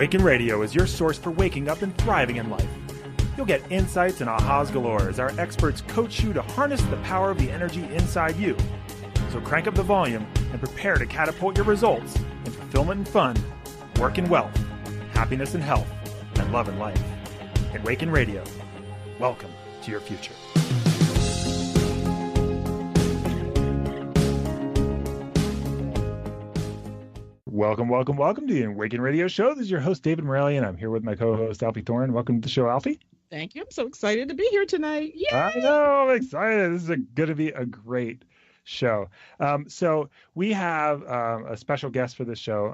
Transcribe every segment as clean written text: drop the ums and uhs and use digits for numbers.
Awaken Radio is your source for waking up and thriving in life. You'll get insights and ahas galore as our experts coach you to harness the power of the energy inside you. So crank up the volume and prepare to catapult your results in fulfillment and fun, work and wealth, happiness and health, and love and life. Awaken Radio. Welcome to your future. Welcome to the Awaken Radio Show. This is your host, David Morelli, and I'm here with my co-host, Alfie Thorne. Welcome to the show, Alfie. Thank you. I'm so excited to be here tonight. Yay! I know, I'm excited. This is going to be a great show. So we have a special guest for this show.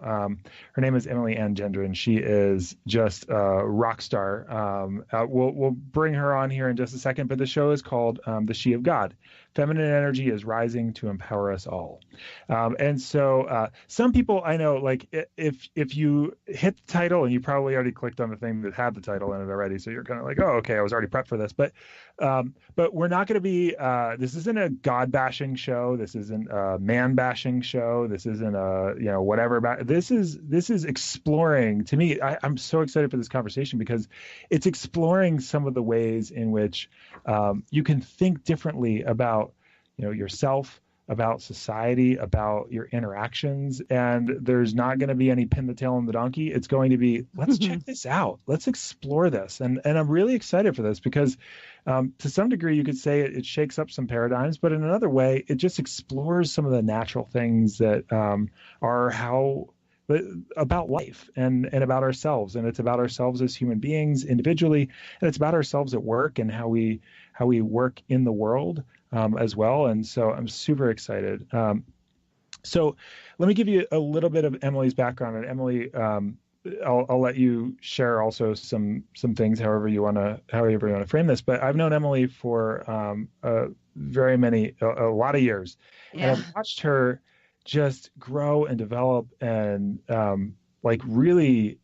Her name is Emily Anne Gendron. She is just a rock star. We'll bring her on here in just a second, but the show is called The She of God. Feminine energy is rising to empower us all. And so some people I know, like if you hit the title, and you probably already clicked on the thing that had the title in it already, so you're kind of like, oh, okay, I was already prepped for this. But we're not going to be, this isn't a God bashing show. This isn't a man bashing show. This isn't a, whatever. This is exploring, to me, I'm so excited for this conversation because it's exploring some of the ways in which you can think differently about yourself, about society, about your interactions. And there's not going to be any pin the tail on the donkey. It's going to be, let's check this out. Let's explore this. And I'm really excited for this because to some degree, you could say it shakes up some paradigms, but in another way, it just explores some of the natural things that are about life and about ourselves. And it's about ourselves as human beings individually. And it's about ourselves at work and how we work in the world as well. And so I'm super excited. So let me give you a little bit of Emily's background. And Emily, I'll let you share also some things, however you want to frame this. But I've known Emily for a lot of years, and I've watched her just grow and develop and really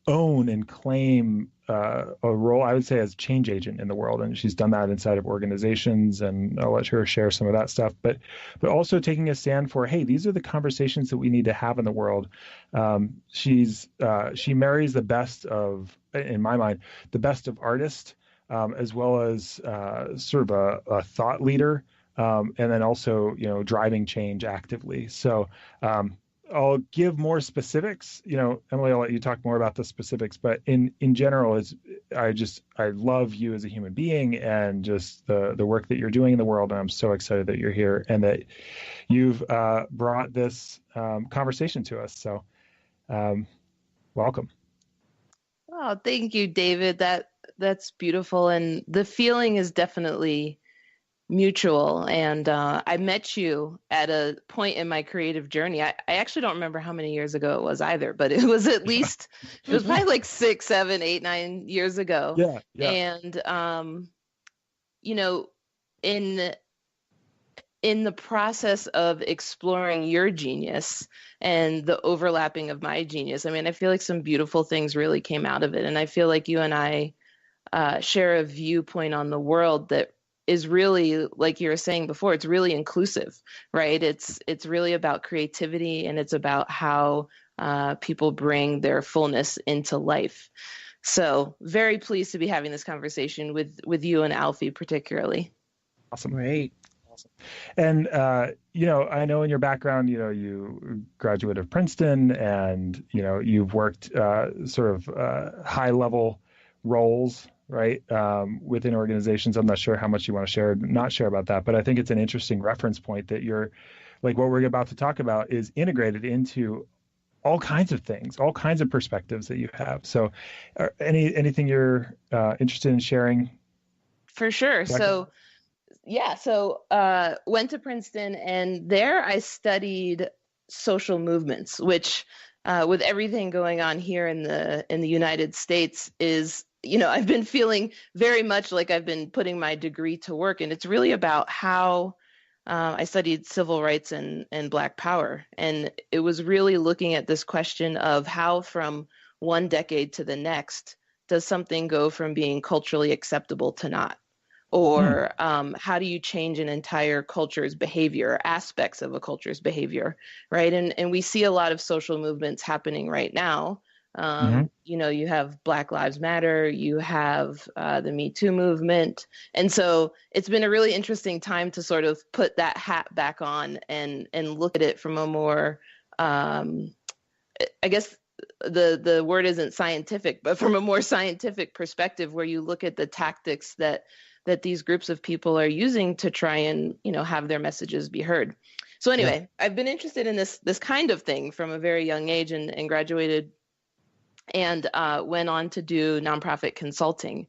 own and claim a role, I would say, as change agent in the world. And she's done that inside of organizations, and I'll let her share some of that stuff, but also taking a stand for, hey, these are the conversations that we need to have in the world. She marries the best of, in my mind, the best of artists, as well as sort of a thought leader, and then also, driving change actively. So, I'll give more specifics. Emily, I'll let you talk more about the specifics, but in general, I love you as a human being and just the work that you're doing in the world. And I'm so excited that you're here and that you've brought this conversation to us. So welcome. Oh, thank you, David. That's beautiful. And the feeling is definitely mutual. And I met you at a point in my creative journey. I actually don't remember how many years ago it was either, but it was at least, it was probably like 6, 7, 8, 9 years ago. Yeah. And, in the process of exploring your genius and the overlapping of my genius, I feel like some beautiful things really came out of it. And I feel like you and I share a viewpoint on the world that is really, like you were saying before, it's really inclusive, right? It's really about creativity, and it's about how people bring their fullness into life. So very pleased to be having this conversation with you and Alfie particularly. Awesome. Great. Awesome. And, I know in your background, you graduate of Princeton and, you've worked sort of high level roles, right, within organizations. I'm not sure how much you want to not share about that, but I think it's an interesting reference point that you're, like what we're about to talk about is integrated into all kinds of things, all kinds of perspectives that you have. So anything you're interested in sharing? For sure. So went to Princeton, and there I studied social movements, which with everything going on here in the United States is, I've been feeling very much like I've been putting my degree to work. And it's really about how I studied civil rights and Black power. And it was really looking at this question of how from one decade to the next does something go from being culturally acceptable to not? Or how do you change an entire culture's behavior, aspects of a culture's behavior, right? And we see a lot of social movements happening right now You know, you have Black Lives Matter, you have the Me Too movement. And so it's been a really interesting time to sort of put that hat back on and look at it from a more, I guess the word isn't scientific, but from a more scientific perspective, where you look at the tactics that these groups of people are using to try and, you know, have their messages be heard. So anyway, I've been interested in this kind of thing from a very young age, and graduated and went on to do nonprofit consulting,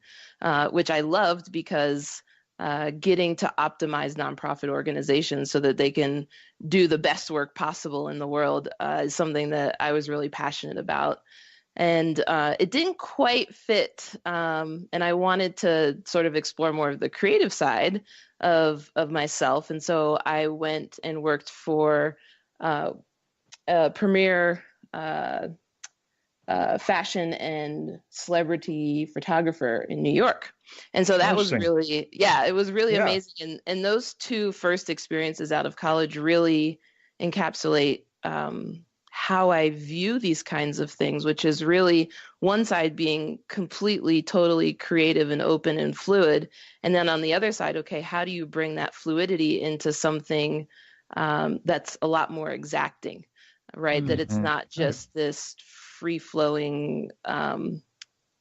which I loved because getting to optimize nonprofit organizations so that they can do the best work possible in the world is something that I was really passionate about. And it didn't quite fit, and I wanted to sort of explore more of the creative side of myself. And so I went and worked for a premier fashion and celebrity photographer in New York. And so that was really, it was really amazing. And those two first experiences out of college really encapsulate how I view these kinds of things, which is really one side being completely, totally creative and open and fluid. And then on the other side, okay, how do you bring that fluidity into something that's a lot more exacting, right? Mm-hmm. That it's not just this free-flowing,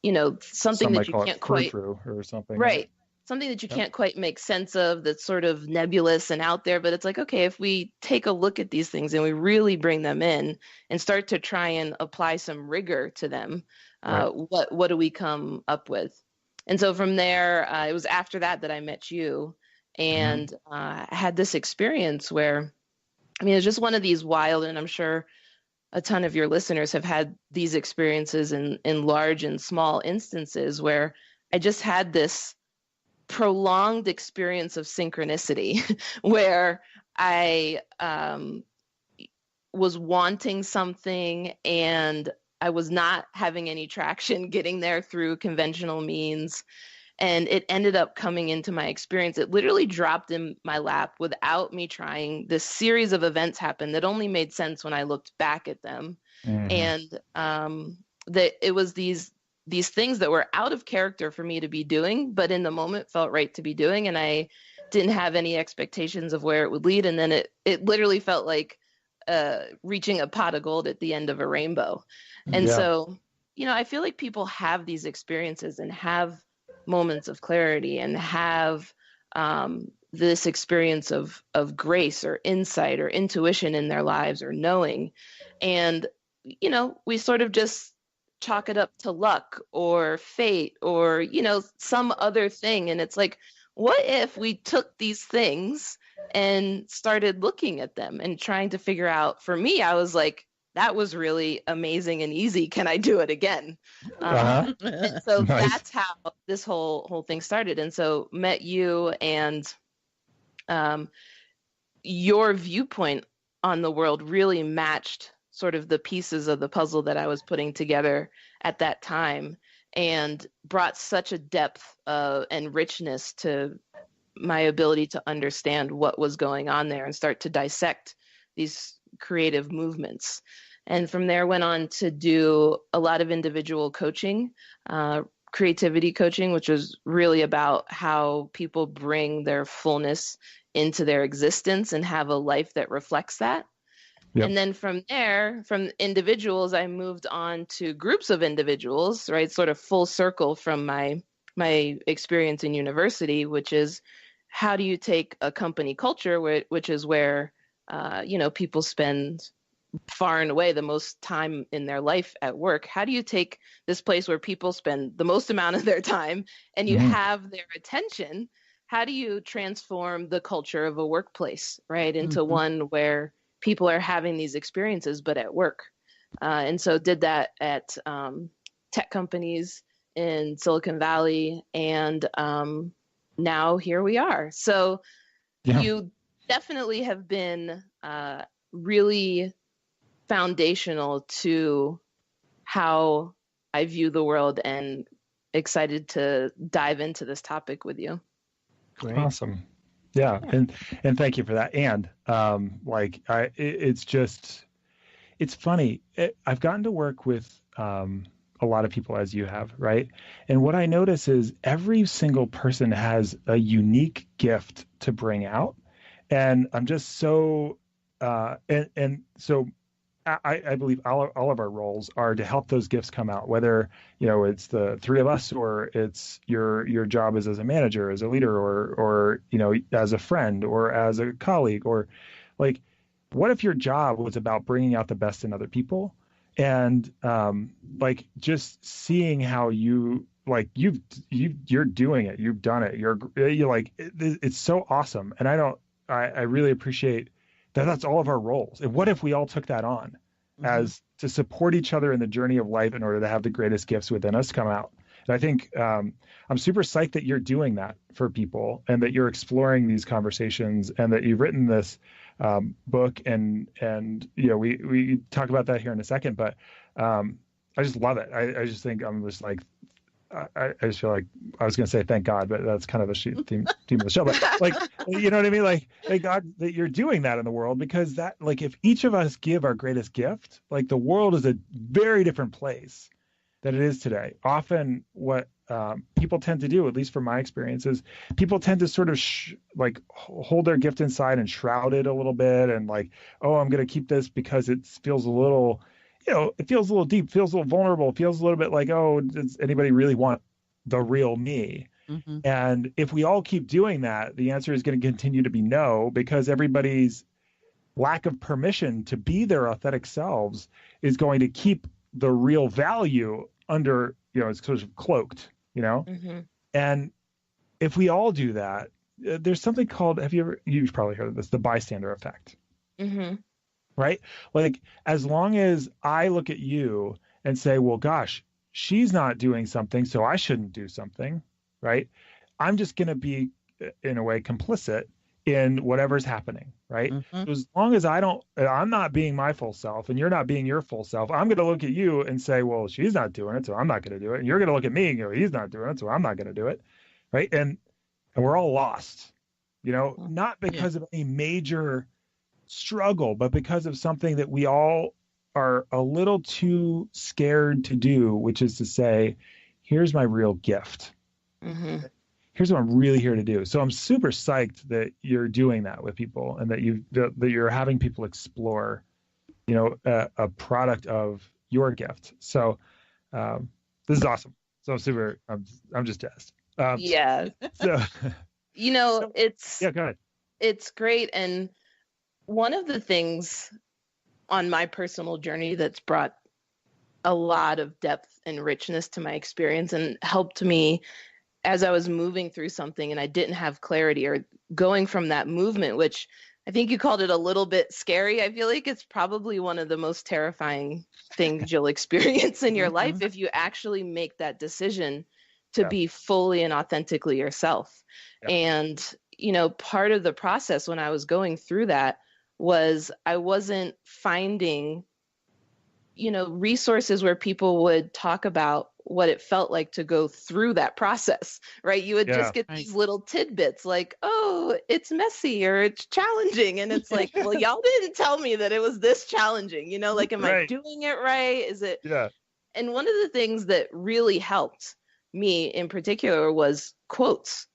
you know, something that you can't quite, or something, right? Something that you can't quite make sense of, that's sort of nebulous and out there. But it's like, okay, if we take a look at these things and we really bring them in and start to try and apply some rigor to them, what do we come up with? And so from there, it was after that I met you, and I had this experience where, I mean, it's just one of these wild, and I'm sure a ton of your listeners have had these experiences in large and small instances, where I just had this prolonged experience of synchronicity where I was wanting something and I was not having any traction getting there through conventional means. And it ended up coming into my experience. It literally dropped in my lap without me trying. This series of events happened that only made sense when I looked back at them. And that it was these things that were out of character for me to be doing, but in the moment felt right to be doing. And I didn't have any expectations of where it would lead. And then it literally felt like reaching a pot of gold at the end of a rainbow. And so, you know, I feel like people have these experiences and have moments of clarity and have this experience of grace or insight or intuition in their lives or knowing. And, you know, we sort of just chalk it up to luck or fate or, you know, some other thing. And it's like, what if we took these things and started looking at them and trying to figure out? For me, I was like, that was really amazing and easy. Can I do it again? And so nice. That's how this whole thing started. And so met you, and your viewpoint on the world really matched sort of the pieces of the puzzle that I was putting together at that time, and brought such a depth and richness to my ability to understand what was going on there and start to dissect these creative movements. And from there went on to do a lot of individual coaching, creativity coaching, which was really about how people bring their fullness into their existence and have a life that reflects that. Yep. And then from there, from individuals, I moved on to groups of individuals, right? Sort of full circle from my experience in university, which is how do you take a company culture, which is where, you know, people spend far and away the most time in their life at work. How do you take this place where people spend the most amount of their time and you have their attention? How do you transform the culture of a workplace, right, into one where people are having these experiences, but at work? And so did that at tech companies in Silicon Valley. And now here we are. So you definitely have been really foundational to how I view the world, and excited to dive into this topic with you. Great. Awesome. Yeah. And thank you for that. And it's funny. I've gotten to work with a lot of people as you have, right? And what I notice is every single person has a unique gift to bring out. And I'm just so, and so I believe all of our roles are to help those gifts come out, whether, it's the three of us or it's your job is as a manager, as a leader, or, as a friend or as a colleague, or like, what if your job was about bringing out the best in other people? And like just seeing how you're doing it, you've done it, you're like, it's so awesome. And I really appreciate that. That's all of our roles. And what if we all took that on as to support each other in the journey of life in order to have the greatest gifts within us come out? And I think I'm super psyched that you're doing that for people and that you're exploring these conversations and that you've written this book and we talk about that here in a second, but I just love it. I just think I'm just like, I just feel like I was going to say thank God, but that's kind of the theme of the show. But like, you know what I mean? Like, thank God that you're doing that in the world, because that, like, if each of us give our greatest gift, like the world is a very different place than it is today. Often what people tend to do, at least from my experiences, people tend to sort of hold their gift inside and shroud it a little bit. And like, oh, I'm going to keep this because it feels a little, it feels a little deep, feels a little vulnerable, feels a little bit like, oh, does anybody really want the real me? Mm-hmm. And if we all keep doing that, the answer is going to continue to be no, because everybody's lack of permission to be their authentic selves is going to keep the real value under, it's sort of cloaked, Mm-hmm. And if we all do that, there's something called, you've probably heard of this, the bystander effect. Mm-hmm. Right? Like, as long as I look at you and say, well, gosh, she's not doing something, so I shouldn't do something, right? I'm just going to be, in a way, complicit in whatever's happening, right? Mm-hmm. So as long as I'm not being my full self and you're not being your full self, I'm going to look at you and say, well, she's not doing it, so I'm not going to do it. And you're going to look at me and go, he's not doing it, so I'm not going to do it, right? And we're all lost, not because of any major struggle, but because of something that we all are a little too scared to do, which is to say, here's my real gift. Mm-hmm. Here's what I'm really here to do. So I'm super psyched that you're doing that with people and that you're having people explore, a product of your gift. So this is awesome. So I'm just jazzed. Yeah. So, it's, yeah, go ahead. It's great. And one of the things on my personal journey that's brought a lot of depth and richness to my experience and helped me as I was moving through something and I didn't have clarity, or going from that movement, which I think you called it a little bit scary. I feel like it's probably one of the most terrifying things you'll experience in your mm-hmm. life if you actually make that decision to be fully and authentically yourself. Yeah. And, part of the process when I was going through that was I wasn't finding, resources where people would talk about what it felt like to go through that process, right? You would just get these little tidbits like, oh, it's messy or it's challenging. And it's like, well, y'all didn't tell me that it was this challenging, like, am I doing it right? Is it? Yeah. And one of the things that really helped me in particular was quotes,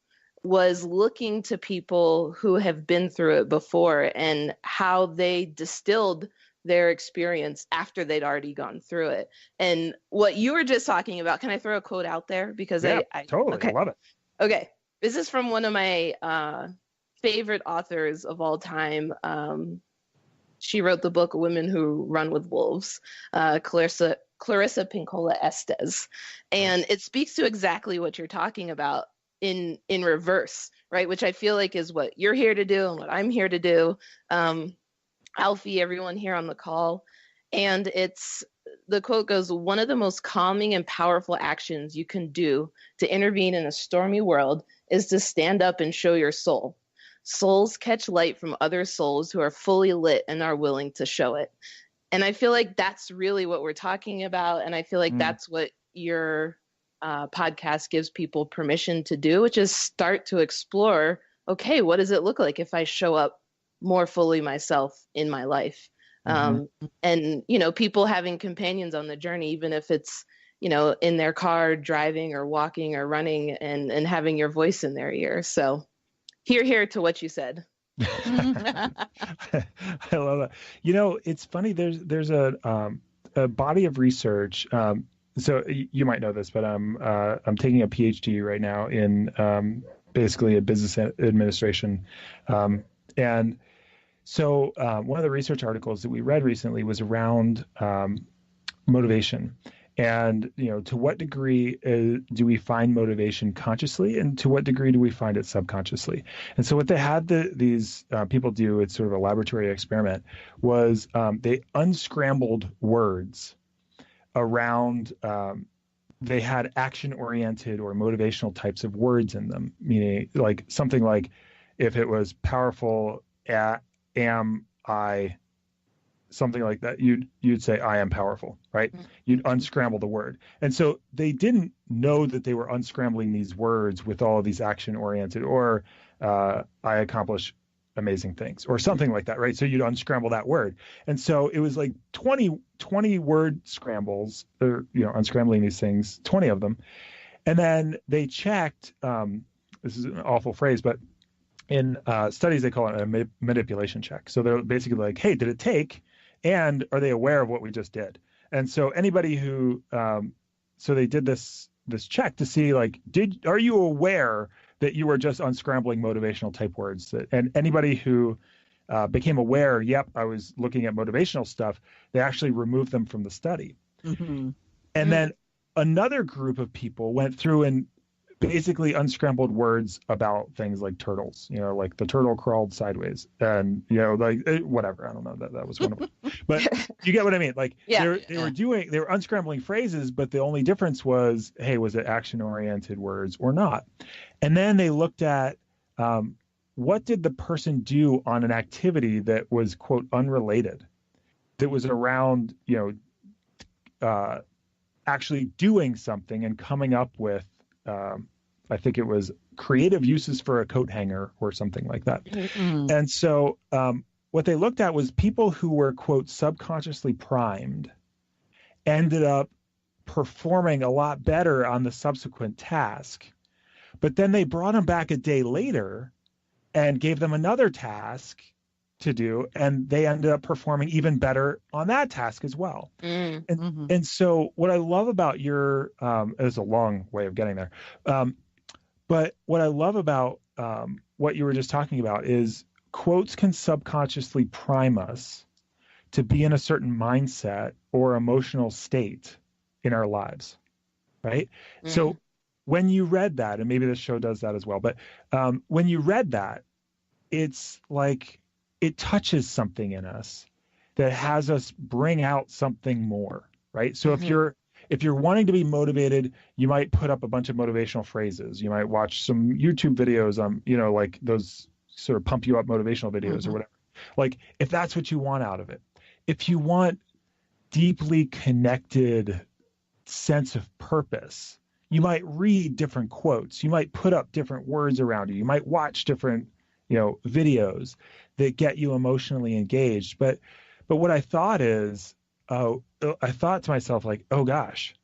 was looking to people who have been through it before and how they distilled their experience after they'd already gone through it. And what you were just talking about, can I throw a quote out there? Because I totally okay. love it. Okay. This is from one of my favorite authors of all time. She wrote the book Women Who Run with Wolves, Clarissa Pinkola Estes. And it speaks to exactly what you're talking about in reverse, right? Which I feel like is what you're here to do and what I'm here to do. Alfie, everyone here on the call. And the quote goes, one of the most calming and powerful actions you can do to intervene in a stormy world is to stand up and show your soul. Souls catch light from other souls who are fully lit and are willing to show it. And I feel like that's really what we're talking about. And I feel like that's what your podcast gives people permission to do, which is start to explore, okay, what does it look like if I show up more fully myself in my life? And, people having companions on the journey, even if it's, in their car driving or walking or running, and having your voice in their ear. So hear to what you said. I love that. It's funny. There's a body of research. So you might know this, but I'm taking a PhD right now in basically a business administration, and so one of the research articles that we read recently was around motivation. And, to what degree do we find motivation consciously, and to what degree do we find it subconsciously? And so what they had these people do, it's sort of a laboratory experiment, was they unscrambled words around, they had action-oriented or motivational types of words in them, meaning like something like, if it was powerful, am I, something like that, you'd say, I am powerful, right? You'd unscramble the word. And so they didn't know that they were unscrambling these words with all of these action oriented, or I accomplish amazing things, or something like that, right? So you'd unscramble that word. And so it was like 20 word scrambles, or, unscrambling these things, 20 of them. And then they checked, this is an awful phrase, but in studies, they call it a manipulation check. So they're basically like, hey, did it take? And are they aware of what we just did? And so anybody who, so they did this check to see, like, are you aware that you were just unscrambling motivational type words? And anybody who became aware, yep, I was looking at motivational stuff, they actually removed them from the study. And then another group of people went through and basically unscrambled words about things like turtles, like the turtle crawled sideways, and like whatever. I don't know, that was one of them, but you get what I mean. Like they were unscrambling phrases, but the only difference was, hey, was it action oriented words or not? And then they looked at what did the person do on an activity that was, quote, unrelated, that was around actually doing something and coming up with I think it was creative uses for a coat hanger or something like that. And so what they looked at was people who were, quote, subconsciously primed ended up performing a lot better on the subsequent task. But then they brought them back a day later and gave them another task to do, and they ended up performing even better on that task as well. And so what I love about your, it's a long way of getting there, but what I love about what you were just talking about is quotes can subconsciously prime us to be in a certain mindset or emotional state in our lives, right? So when you read that, and maybe this show does that as well, but when you read that, it's like, it touches something in us that has us bring out something more, right? So if you're wanting to be motivated, you might put up a bunch of motivational phrases. You might watch some YouTube videos on, like those sort of pump you up motivational videos or whatever. Like, if that's what you want out of it. If you want deeply connected sense of purpose, you might read different quotes. You might put up different words around you. You might watch different, videos that get you emotionally engaged. But what I thought is, I thought to myself, like, oh gosh,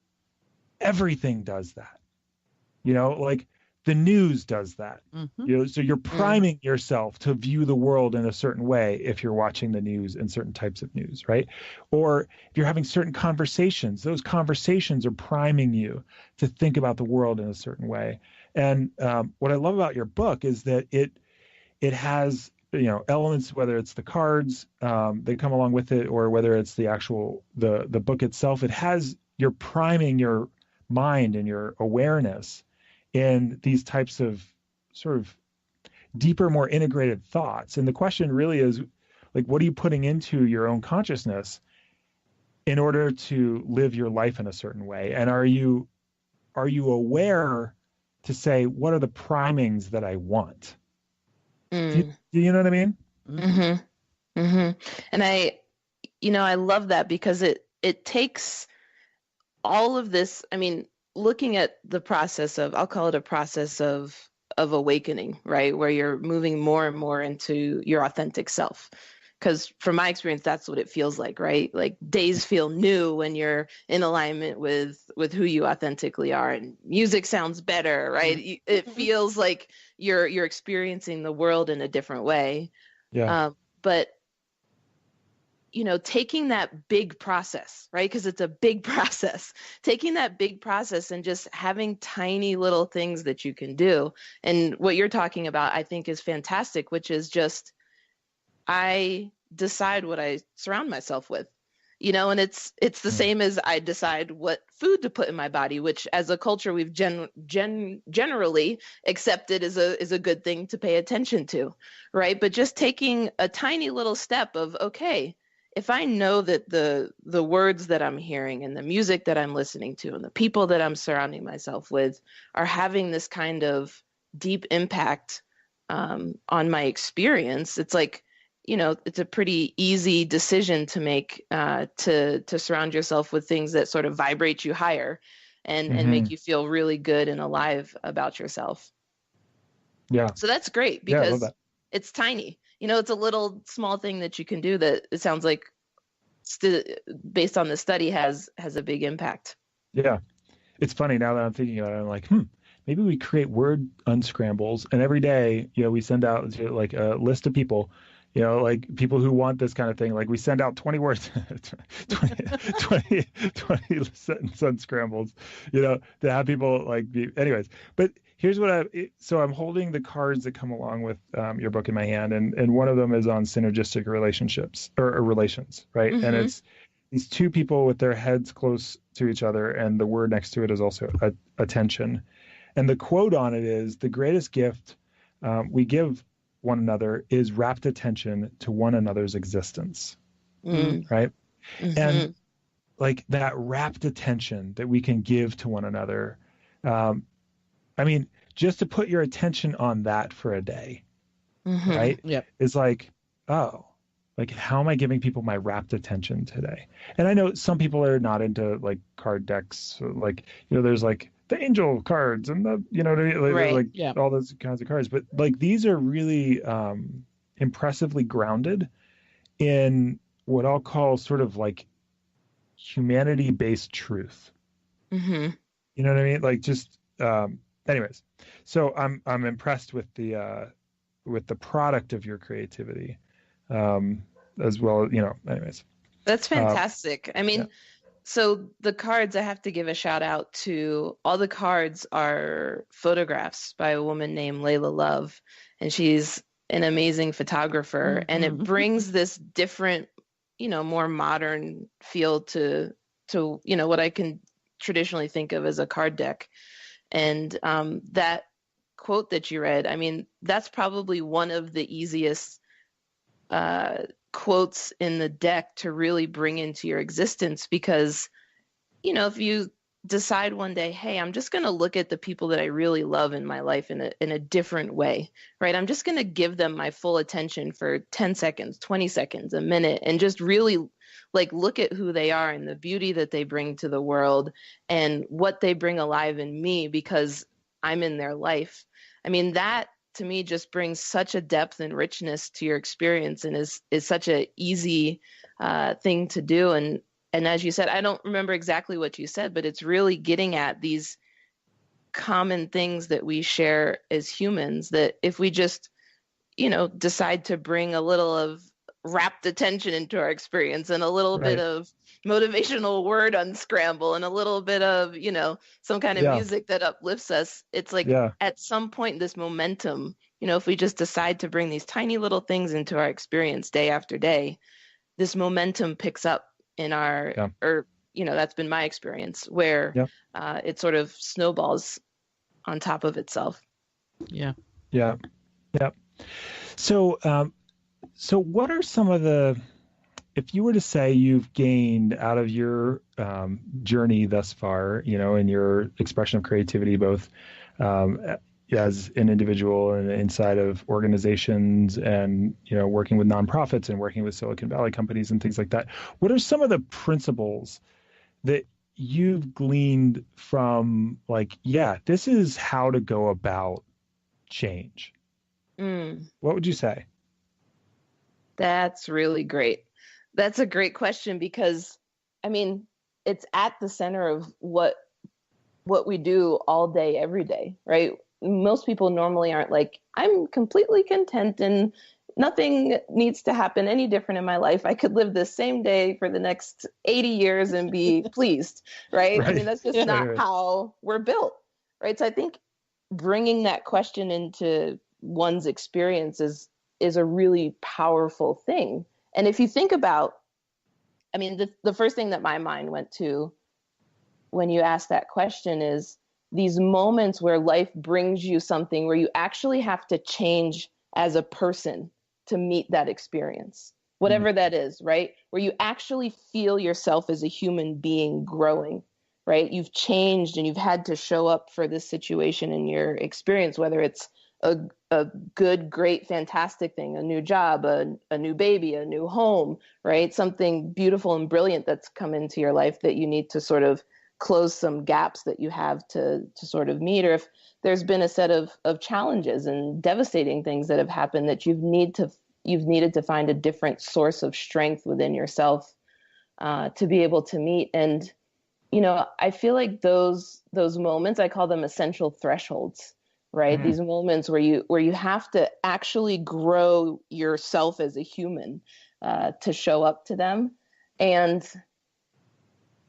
everything does that. Like the news does that. So you're priming yourself to view the world in a certain way if you're watching the news and certain types of news, right? Or if you're having certain conversations, those conversations are priming you to think about the world in a certain way. And what I love about your book is that it has elements, whether it's the cards that come along with it, or whether it's the actual the book itself. It has, you're priming your mind and your awareness in these types of sort of deeper, more integrated thoughts. And the question really is, like, what are you putting into your own consciousness in order to live your life in a certain way? And are you aware to say, what are the primings that I want? Do you know what I mean? And I love that, because it takes all of this. I mean, looking at the process of, I'll call it a process of awakening, right? Where you're moving more and more into your authentic self. because from my experience, that's what it feels like, right? Like days feel new when you're in alignment with who you authentically are, and music sounds better, right? It feels like you're experiencing the world in a different way. Yeah. But taking that big process, right? Because it's a big process, taking that big process and just having tiny little things that you can do. And what you're talking about, I think, is fantastic, which is just, I decide what I surround myself with, and it's the same as I decide what food to put in my body, which as a culture we've generally accepted is a good thing to pay attention to, right? But just taking a tiny little step of, okay, if I know that the words that I'm hearing and the music that I'm listening to and the people that I'm surrounding myself with are having this kind of deep impact on my experience, it's like, it's a pretty easy decision to make, to surround yourself with things that sort of vibrate you higher and make you feel really good and alive about yourself. Yeah. So that's great Yeah, I love because that. it's tiny. It's a little small thing that you can do that it sounds like, based on the study, has a big impact. Yeah. It's funny now that I'm thinking about it, I'm like, maybe we create word unscrambles, and every day, we send out to like a list of people, like people who want this kind of thing. Like we send out 20 words, 20 sentence unscrambles, to have people like be, anyways. But here's what so I'm holding the cards that come along with your book in my hand, and one of them is on synergistic relationships or relations, right? And it's these two people with their heads close to each other, and the word next to it is also attention. And the quote on it is, the greatest gift we give one another is rapt attention to one another's existence. Right? And like that rapt attention that we can give to one another, I mean, just to put your attention on that for a day, right? Yep. Is like, oh, like, how am I giving people my rapt attention today? And I know some people are not into like card decks, like, there's like the angel cards and the, Right. like all those kinds of cards. But like these are really impressively grounded in what I'll call sort of like humanity-based truth. You know what I mean? Like just, anyways. So I'm impressed with the product of your creativity. As well, anyways. That's fantastic. I mean, yeah. So the cards, I have to give a shout out to, all the cards are photographs by a woman named Layla Love, and she's an amazing photographer, and it brings this different, more modern feel to what I can traditionally think of as a card deck. And that quote that you read, I mean, that's probably one of the easiest quotes in the deck to really bring into your existence, because if you decide one day, hey, I'm just going to look at the people that I really love in my life in a different way, right? I'm just going to give them my full attention for 10 seconds, 20 seconds, a minute, and just really like look at who they are and the beauty that they bring to the world and what they bring alive in me because I'm in their life. I mean, that to me just brings such a depth and richness to your experience, and is such a easy thing to do. And as you said, I don't remember exactly what you said, but it's really getting at these common things that we share as humans, that if we just, decide to bring a little of rapt attention into our experience and a little bit of motivational word unscramble and a little bit of, some kind of music that uplifts us, it's like at some point this momentum, if we just decide to bring these tiny little things into our experience day after day, this momentum picks up in our, or, that's been my experience, where it sort of snowballs on top of itself. Yeah. So what are some of the, if you were to say you've gained out of your journey thus far, in your expression of creativity, both as an individual and inside of organizations and, working with nonprofits and working with Silicon Valley companies and things like that, what are some of the principles that you've gleaned from, like, this is how to go about change? What would you say? That's really great. That's a great question because, I mean, it's at the center of what we do all day, every day, right? Most people normally aren't like, I'm completely content and nothing needs to happen any different in my life. I could live this same day for the next 80 years and be pleased, right? I mean, Right. that's just Yeah. not Right. how we're built, right? So I think bringing that question into one's experience is a really powerful thing. And if you think about, I mean, the first thing that my mind went to when you ask that question is these moments where life brings you something where you actually have to change as a person to meet that experience, Mm. whatever that is, right? Where you actually feel yourself as a human being growing, right? You've changed and you've had to show up for this situation in your experience, whether it's a good, great, fantastic thing, a new job, a new baby, a new home, right? Something beautiful and brilliant that's come into your life that you need to sort of close some gaps that you have to sort of meet, or if there's been a set of challenges and devastating things that have happened that you've needed to find a different source of strength within yourself to be able to meet. And I feel like those moments, I call them essential thresholds, right? Mm. These moments where you have to actually grow yourself as a human to show up to them. And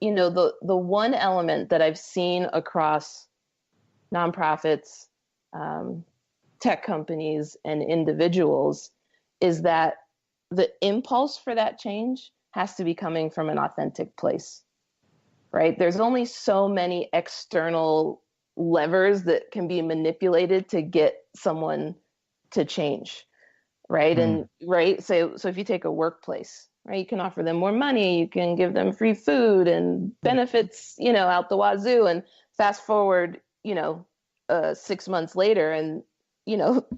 the one element that I've seen across nonprofits, um, tech companies, and individuals is that the impulse for that change has to be coming from an authentic place, right? There's only so many external levers that can be manipulated to get someone to change, right? Mm. And right, so if you take a workplace, right, you can offer them more money, you can give them free food and benefits, out the wazoo. And fast forward, 6 months later, and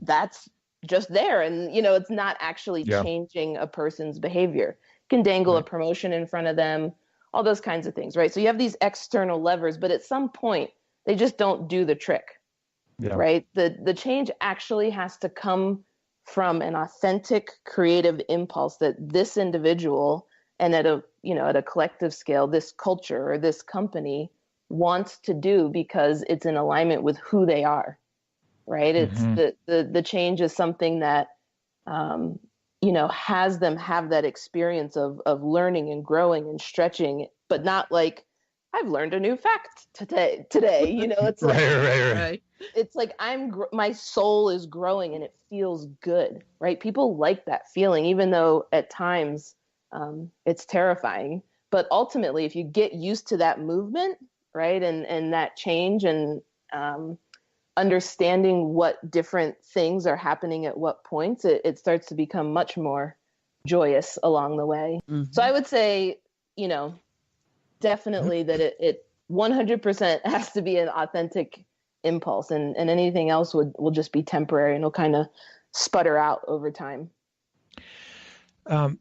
that's just there, and it's not actually Yeah. changing a person's behavior. You can dangle a Right. promotion in front of them, all those kinds of things, right? So you have these external levers, but at some point they just don't do the trick, Yeah. right? The change actually has to come from an authentic creative impulse that this individual, and at a collective scale, this culture or this company wants to do because it's in alignment with who they are, right? It's Hmm. the change is something that um, has them have that experience of learning and growing and stretching, but not like I've learned a new fact today. It's Right. like Right. Right. Right. it's like my soul is growing and it feels good, right? People like that feeling, even though at times it's terrifying. But ultimately, if you get used to that movement, right, and that change, and um, understanding what different things are happening at what points, it starts to become much more joyous along the way. So Mm-hmm. I would say, you know, definitely that it 100% has to be an authentic impulse, and anything else will just be temporary and it'll kind of sputter out over time. Um,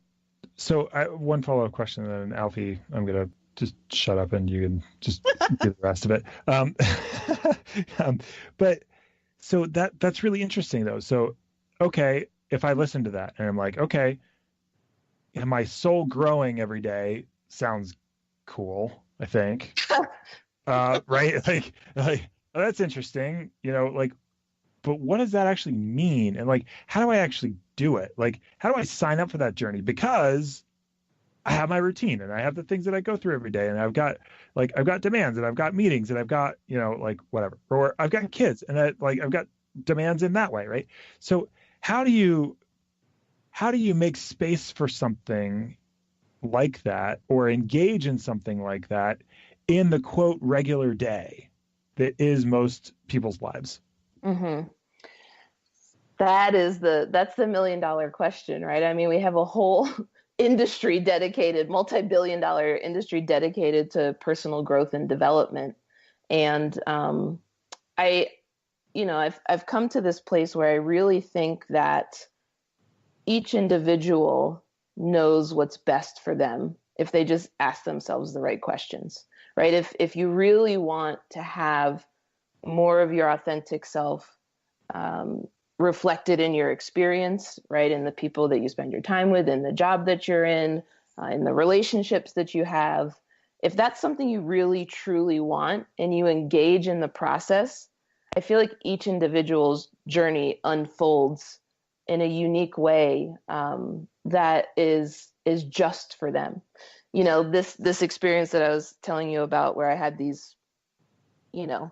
so one follow-up question, and then Alfie, I'm gonna just shut up and you can just do the rest of it. Um, but so that's really interesting though. So, okay, if I listen to that and I'm like, okay, and my soul growing every day sounds cool, I think. Right? Like oh, that's interesting, like, but what does that actually mean? And like, how do I actually do it? Like, how do I sign up for that journey? Because I have my routine and I have the things that I go through every day, and I've got demands and I've got meetings and I've got, like whatever, or I've got kids and I've got demands in that way, right? So how do you make space for something like that, or engage in something like that in the quote regular day that is most people's lives? Mm-hmm. That's the $1 million question, right? I mean, we have a whole industry dedicated, multi-billion-dollar industry dedicated to personal growth and development. And I, I've come to this place where I really think that each individual knows what's best for them if they just ask themselves the right questions, right? If you really want to have more of your authentic self, um, reflected in your experience, right? In the people that you spend your time with, in the job that you're in the relationships that you have. If that's something you really truly want and you engage in the process, I feel like each individual's journey unfolds in a unique way that is just for them. You know, this experience that I was telling you about, where I had these, you know,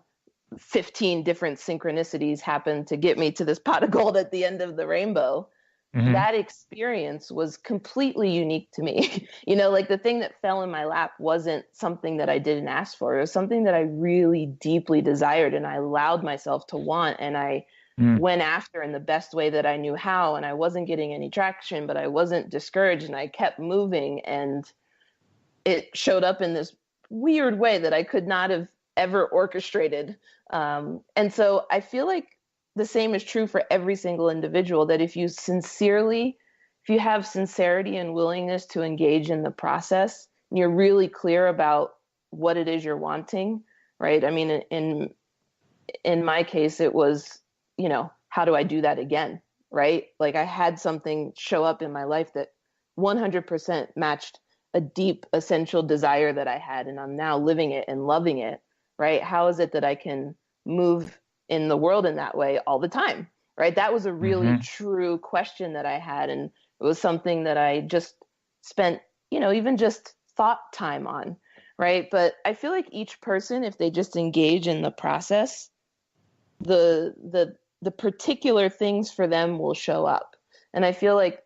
15 different synchronicities happen to get me to this pot of gold at the end of the rainbow. Mm-hmm. That experience was completely unique to me. You know, like the thing that fell in my lap wasn't something that I didn't ask for. It was something that I really deeply desired, and I allowed myself to want, and I went after in the best way that I knew how. And I wasn't getting any traction, but I wasn't discouraged, and I kept moving, and it showed up in this weird way that I could not have ever orchestrated. And so I feel like the same is true for every single individual, that if you have sincerity and willingness to engage in the process, and you're really clear about what it is you're wanting, right? I mean, in my case, it was, you know, how do I do that again, right? Like I had something show up in my life that 100% matched a deep, essential desire that I had, and I'm now living it and loving it, right? How is it that I can move in the world in that way all the time, right? That was a really true question that I had, and it was something that I just spent, you know, even just thought time on, right? But I feel like each person, if they just engage in the process, the particular things for them will show up. And I feel like,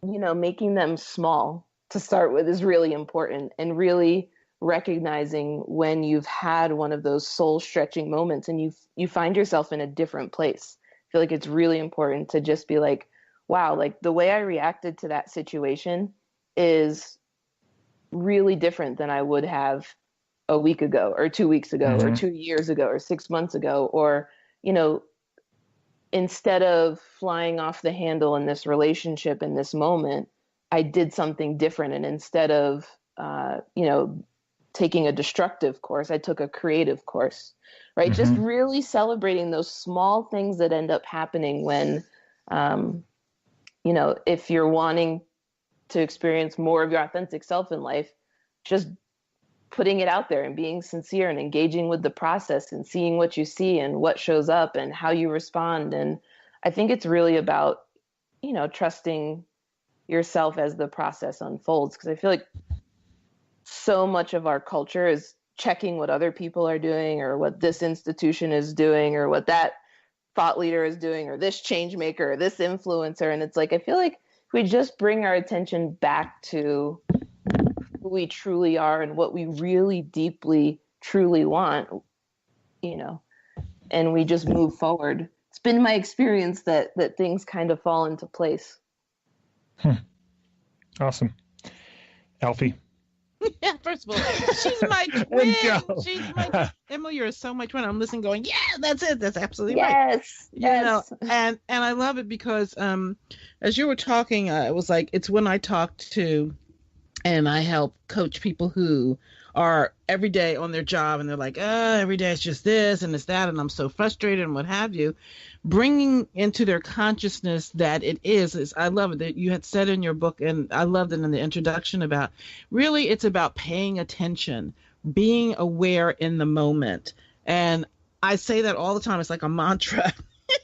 you know, making them small to start with is really important, and really recognizing when you've had one of those soul stretching moments and you find yourself in a different place. I feel like it's really important to just be like, wow, like the way I reacted to that situation is really different than I would have a week ago or 2 weeks ago or 2 years ago or 6 months ago. Or, you know, instead of flying off the handle in this relationship in this moment, I did something different. And instead of, you know, taking a destructive course, I took a creative course, right? Just really celebrating those small things that end up happening when, you know, if you're wanting to experience more of your authentic self in life, just putting it out there and being sincere and engaging with the process and seeing what you see and what shows up and how you respond. And I think it's really about, you know, trusting yourself as the process unfolds, because I feel like so much of our culture is checking what other people are doing, or what this institution is doing, or what that thought leader is doing, or this change maker, or this influencer. And it's like, I feel like if we just bring our attention back to who we truly are and what we really deeply, truly want, you know, and we just move forward. It's been my experience that things kind of fall into place. Awesome. Alfie. Yeah, first of all, she's my twin. She's my Emily, you're so my twin. I'm listening going, yeah, that's it. That's absolutely right. You know, and I love it because as you were talking, it was like, it's when I talk to and I help coach people who are every day on their job and they're like, every day it's just this and it's that, and I'm so frustrated and what have you. Bringing into their consciousness that it is I love it that you had said in your book, and I loved it in the introduction, about really it's about paying attention, being aware in the moment. And I say that all the time. It's like a mantra.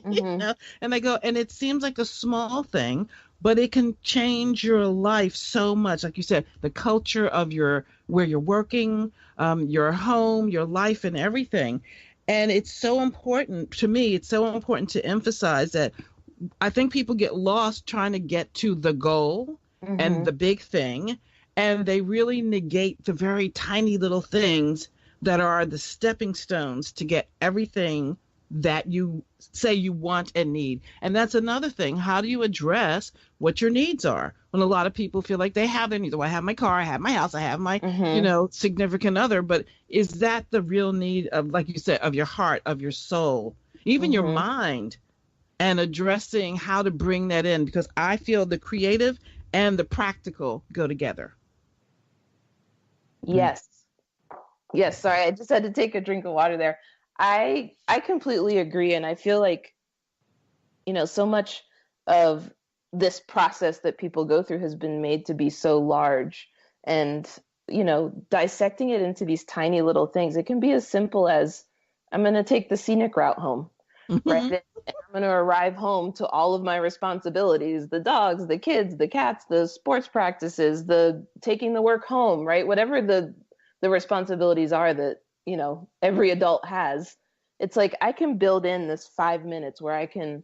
You know? And I go, and it seems like a small thing, but it can change your life so much. Like you said, the culture of where you're working, your home, your life, and everything. And it's so important to me. It's so important to emphasize that I think people get lost trying to get to the goal and the big thing, and they really negate the very tiny little things that are the stepping stones to get everything that you say you want and need. And that's another thing. How do you address what your needs are? When a lot of people feel like they have their needs. Well, I have my car, I have my house, I have my, you know, significant other. But is that the real need of, like you said, of your heart, of your soul, even your mind, and addressing how to bring that in? Because I feel the creative and the practical go together. Yes. Sorry, I just had to take a drink of water there. I completely agree. And I feel like so much of this process that people go through has been made to be so large, and dissecting it into these tiny little things. It can be as simple as, I'm going to take the scenic route home, right? And I'm going to arrive home to all of my responsibilities, the dogs, the kids, the cats, the sports practices, the taking the work home, right? Whatever the responsibilities are that, every adult has. It's like, I can build in this 5 minutes where I can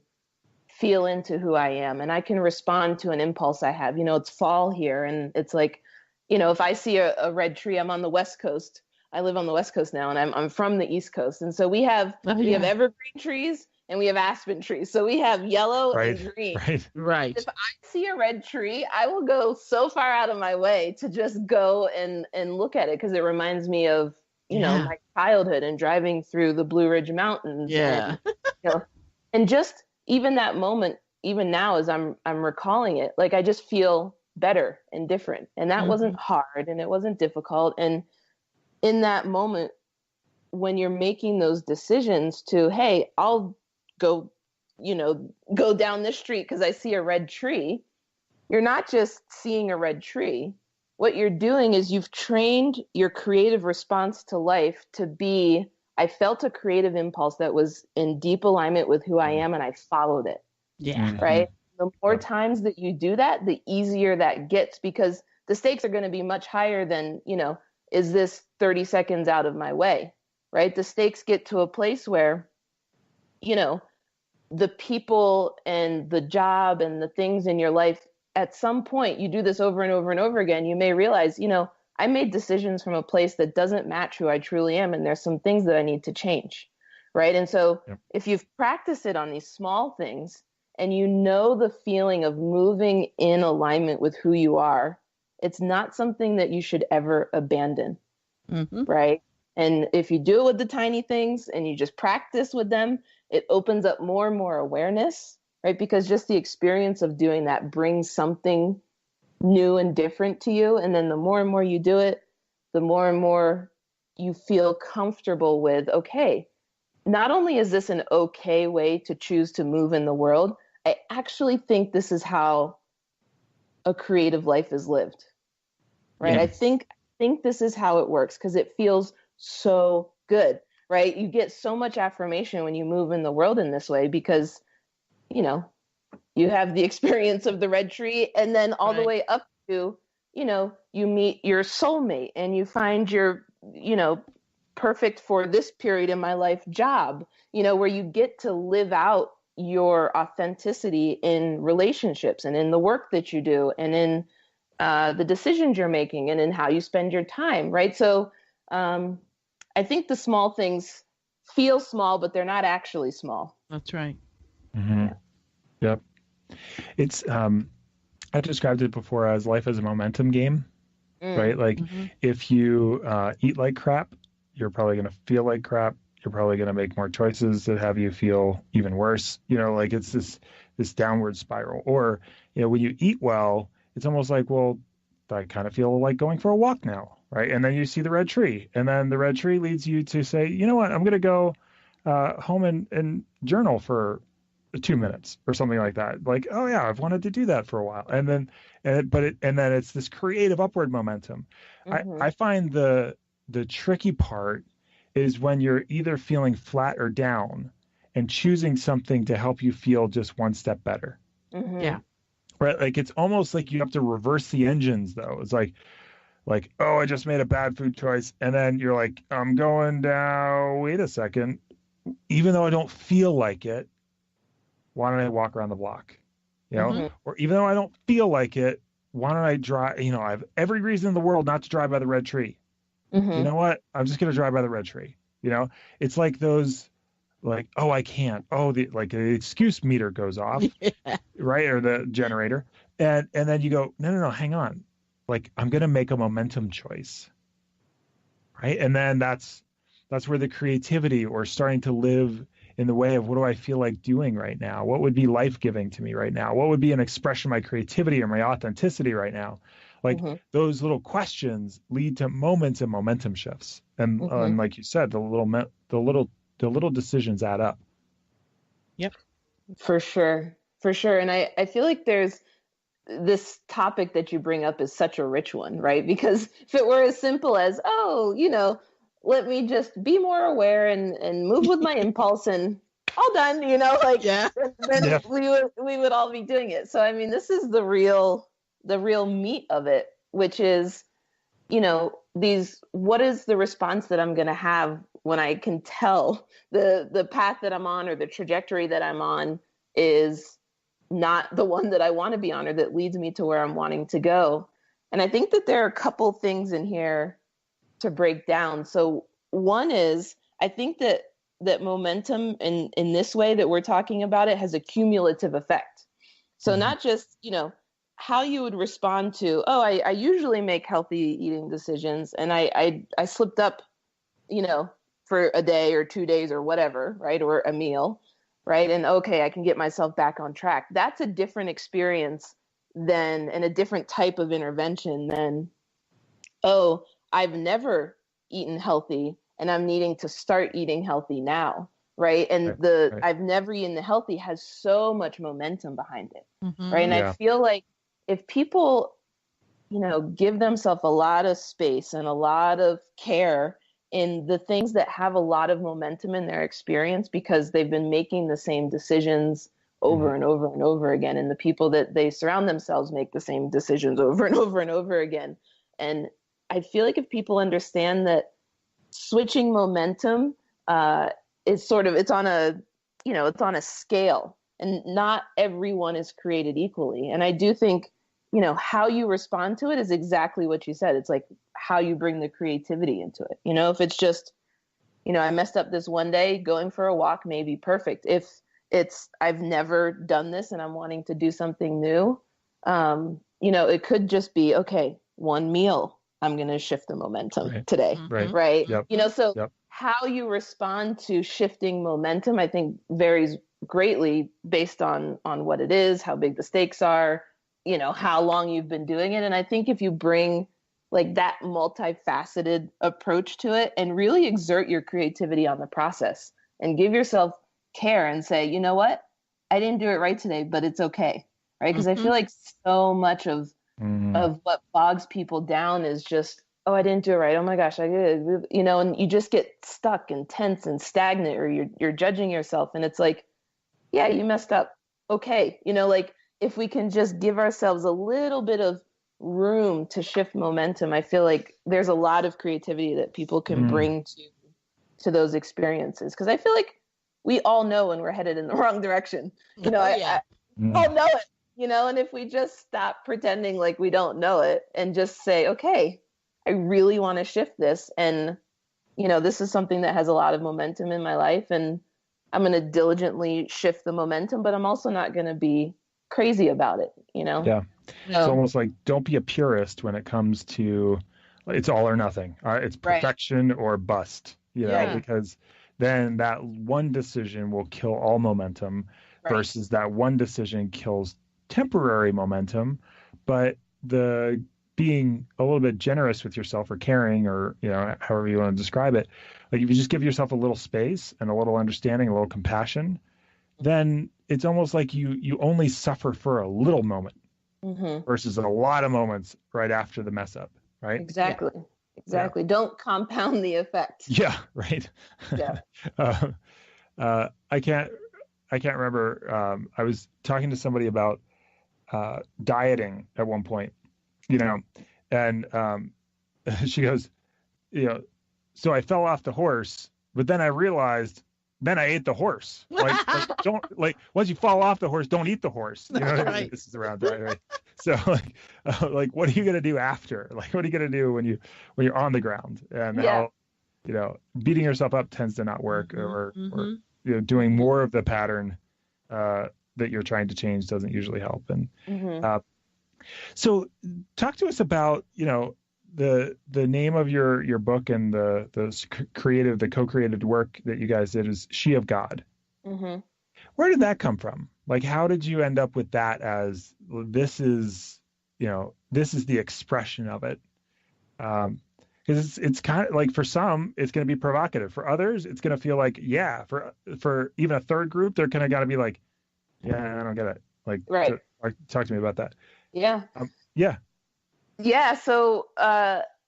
feel into who I am, and I can respond to an impulse I have. It's fall here, and it's like, if I see a red tree, I'm on the West Coast. I live on the West Coast now, and I'm from the East Coast. And so we have evergreen trees and we have aspen trees. So we have yellow and green. Right. If I see a red tree, I will go so far out of my way to just go and look at it, because it reminds me of, my childhood and driving through the Blue Ridge Mountains. Yeah. And just even that moment, even now as I'm recalling it, like, I just feel better and different. And that wasn't hard, and it wasn't difficult. And in that moment, when you're making those decisions to, hey, I'll go down this street because I see a red tree, you're not just seeing a red tree. What you're doing is you've trained your creative response to life to be, I felt a creative impulse that was in deep alignment with who I am, and I followed it. Yeah. Right? The more times that you do that, the easier that gets, because the stakes are going to be much higher than, is this 30 seconds out of my way, right? The stakes get to a place where, the people and the job and the things in your life, at some point, you do this over and over and over again, you may realize, I made decisions from a place that doesn't match who I truly am, and there's some things that I need to change, right? And so if you've practiced it on these small things, and the feeling of moving in alignment with who you are, it's not something that you should ever abandon, right? And if you do it with the tiny things and you just practice with them, it opens up more and more awareness, right? Because just the experience of doing that brings something new and different to you. And then the more and more you do it, the more and more you feel comfortable with, okay, not only is this an okay way to choose to move in the world, I actually think this is how a creative life is lived, right? Yeah. I think this is how it works, because it feels so good, right? You get so much affirmation when you move in the world in this way, because, you have the experience of the red tree, and then all the way up to, you meet your soulmate and you find your, perfect for this period in my life job, where you get to live out your authenticity in relationships and in the work that you do and in the decisions you're making and in how you spend your time, right? So I think the small things feel small, but they're not actually small. That's right. Mm-hmm. Yep. It's I described it before as life as a momentum game, right? Like if you eat like crap, you're probably going to feel like crap. You're probably going to make more choices that have you feel even worse. Like it's this downward spiral. Or, when you eat well, it's almost like, well, I kind of feel like going for a walk now, right? And then you see the red tree, and then the red tree leads you to say, you know what, I'm going to go home and journal for 2 minutes or something like that. Like, oh yeah, I've wanted to do that for a while. And then it's this creative upward momentum. I find the tricky part is when you're either feeling flat or down and choosing something to help you feel just one step better. Yeah. Right. Like it's almost like you have to reverse the engines though. It's like, oh, I just made a bad food choice. And then you're like, I'm going down, wait a second. Even though I don't feel like it, why don't I walk around the block? Or even though I don't feel like it, why don't I drive? I have every reason in the world not to drive by the red tree. You know what? I'm just going to drive by the red tree. It's like those, like, oh, I can't. Oh, the excuse meter goes off, right? Or the generator. And then you go, no, hang on. Like, I'm going to make a momentum choice. Right. And then that's where the creativity or starting to live in the way of what do I feel like doing right now? What would be life-giving to me right now? What would be an expression of my creativity or my authenticity right now? Like those little questions lead to moments and momentum shifts. And like you said, the little decisions add up. Yep. For sure. For sure. And I feel like there's this topic that you bring up is such a rich one, right? Because if it were as simple as, oh, let me just be more aware and move with my impulse and all done, like Yeah. then Yeah. we would all be doing it. So I mean, this is the real meat of it, which is, what is the response that I'm going to have when I can tell the path that I'm on or the trajectory that I'm on is not the one that I want to be on or that leads me to where I'm wanting to go. And I think that there are a couple things in here to break down. So one is, I think that momentum in this way that we're talking about it has a cumulative effect. So not just, how you would respond to, oh, I usually make healthy eating decisions and I slipped up, for a day or 2 days or whatever, right? Or a meal, right? And okay, I can get myself back on track. That's a different experience and a different type of intervention than, oh, I've never eaten healthy and I'm needing to start eating healthy now, right? And right. I've never eaten the healthy has so much momentum behind it, right? And Yeah. I feel like if people, give themselves a lot of space and a lot of care in the things that have a lot of momentum in their experience because they've been making the same decisions over and over and over again, and the people that they surround themselves make the same decisions over and over and over again. And I feel like if people understand that switching momentum is it's on a scale, and not everyone is created equally. And I do think, how you respond to it is exactly what you said. It's like how you bring the creativity into it. If it's just, I messed up this one day, going for a walk may be perfect. If it's, I've never done this and I'm wanting to do something new, it could just be, okay, one meal, I'm going to shift the momentum today. Right. Yep. So how you respond to shifting momentum, I think varies greatly based on what it is, how big the stakes are, how long you've been doing it. And I think if you bring like that multifaceted approach to it and really exert your creativity on the process and give yourself care and say, you know what, I didn't do it right today, but it's okay. Right. Because I feel like so much of what bogs people down is just, oh, I didn't do it right. Oh my gosh, I did, and you just get stuck and tense and stagnant, or you're judging yourself. And it's like, yeah, you messed up. Okay. Like if we can just give ourselves a little bit of room to shift momentum, I feel like there's a lot of creativity that people can bring to those experiences. Cause I feel like we all know when we're headed in the wrong direction. I all know it, and if we just stop pretending like we don't know it and just say, okay, I really want to shift this. And, this is something that has a lot of momentum in my life, and I'm going to diligently shift the momentum, but I'm also not going to be crazy about it, Yeah. It's almost like, don't be a purist when it comes to, it's all or nothing. It's perfection or bust, because then that one decision will kill all momentum versus that one decision kills temporary momentum. But the being a little bit generous with yourself, or caring, or, however you want to describe it, like if you just give yourself a little space and a little understanding, a little compassion, then it's almost like you only suffer for a little moment versus a lot of moments right after the mess up, right? Exactly. Don't compound the effect. Yeah, right. Yeah. I can't remember. I was talking to somebody about dieting at one point, and she goes, so I fell off the horse, but then I realized, then I ate the horse. Don't once you fall off the horse, don't eat the horse. You know what I mean? This is around right? So what are you gonna do after? Like, what are you gonna do when you're on the ground? And how, beating yourself up tends to not work, or doing more of the pattern that you're trying to change doesn't usually help. And so talk to us about, the name of your book and the co-created work that you guys did is She of God. Where did that come from? Like, how did you end up with that as this is the expression of it? Because it's kind of like, for some, it's going to be provocative. For others, it's going to feel like, for even a third group, they're kind of got to be like, Yeah, I don't get it. Like, Right. talk to me about that. Yeah. Yeah. Yeah. So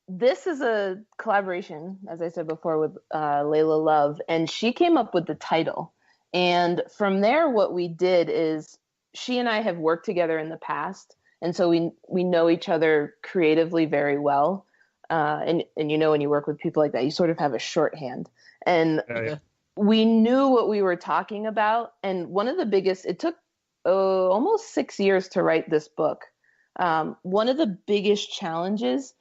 this is a collaboration, as I said before, with Layla Love, and she came up with the title. And from there, what we did is she and I have worked together in the past, and so we know each other creatively very well. And you know, when you work with people like that, you sort of have a shorthand. And Yeah. we knew what we were talking about. And one of the biggest, it took almost 6 years to write this book. One of the biggest challenges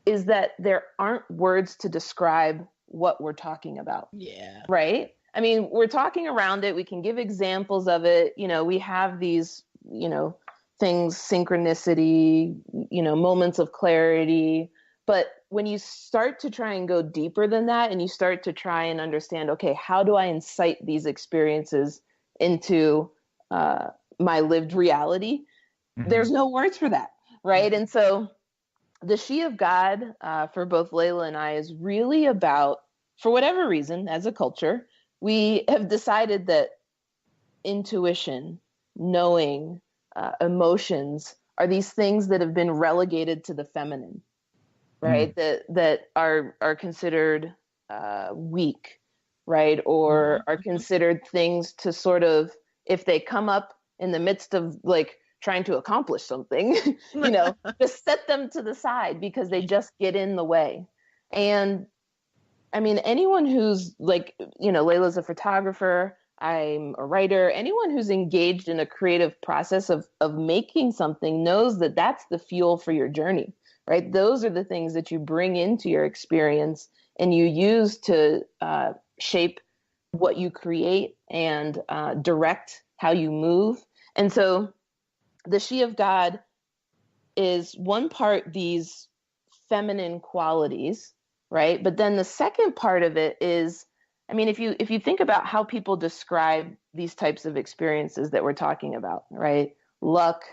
is that there aren't words to describe what we're talking about. Yeah. Right? I mean, we're talking around it. We can give examples of it. You know, we have these, you know, things, synchronicity, you know, moments of clarity. But when you start to try and go deeper than that, and you start to try and understand, okay, how do I incite these experiences into my lived reality? Mm-hmm. There's no words for that, right? And so the She of God for both Layla and I is really about, for whatever reason, as a culture, we have decided that intuition, knowing, emotions are these things that have been relegated to the feminine, right? That are considered weak, right? Or are considered things to sort of, if they come up in the midst of like trying to accomplish something, you know, just set them to the side because they just get in the way. And I mean, anyone who's like, you know, Layla's a photographer, I'm a writer, anyone who's engaged in a creative process of making something knows that that's the fuel for your journey, right? Those are the things that you bring into your experience and you use to shape what you create and direct how you move. And so the She of God is one part these feminine qualities, right? But then the second part of it is, I mean, if you think about how people describe these types of experiences that we're talking about, right? Luck,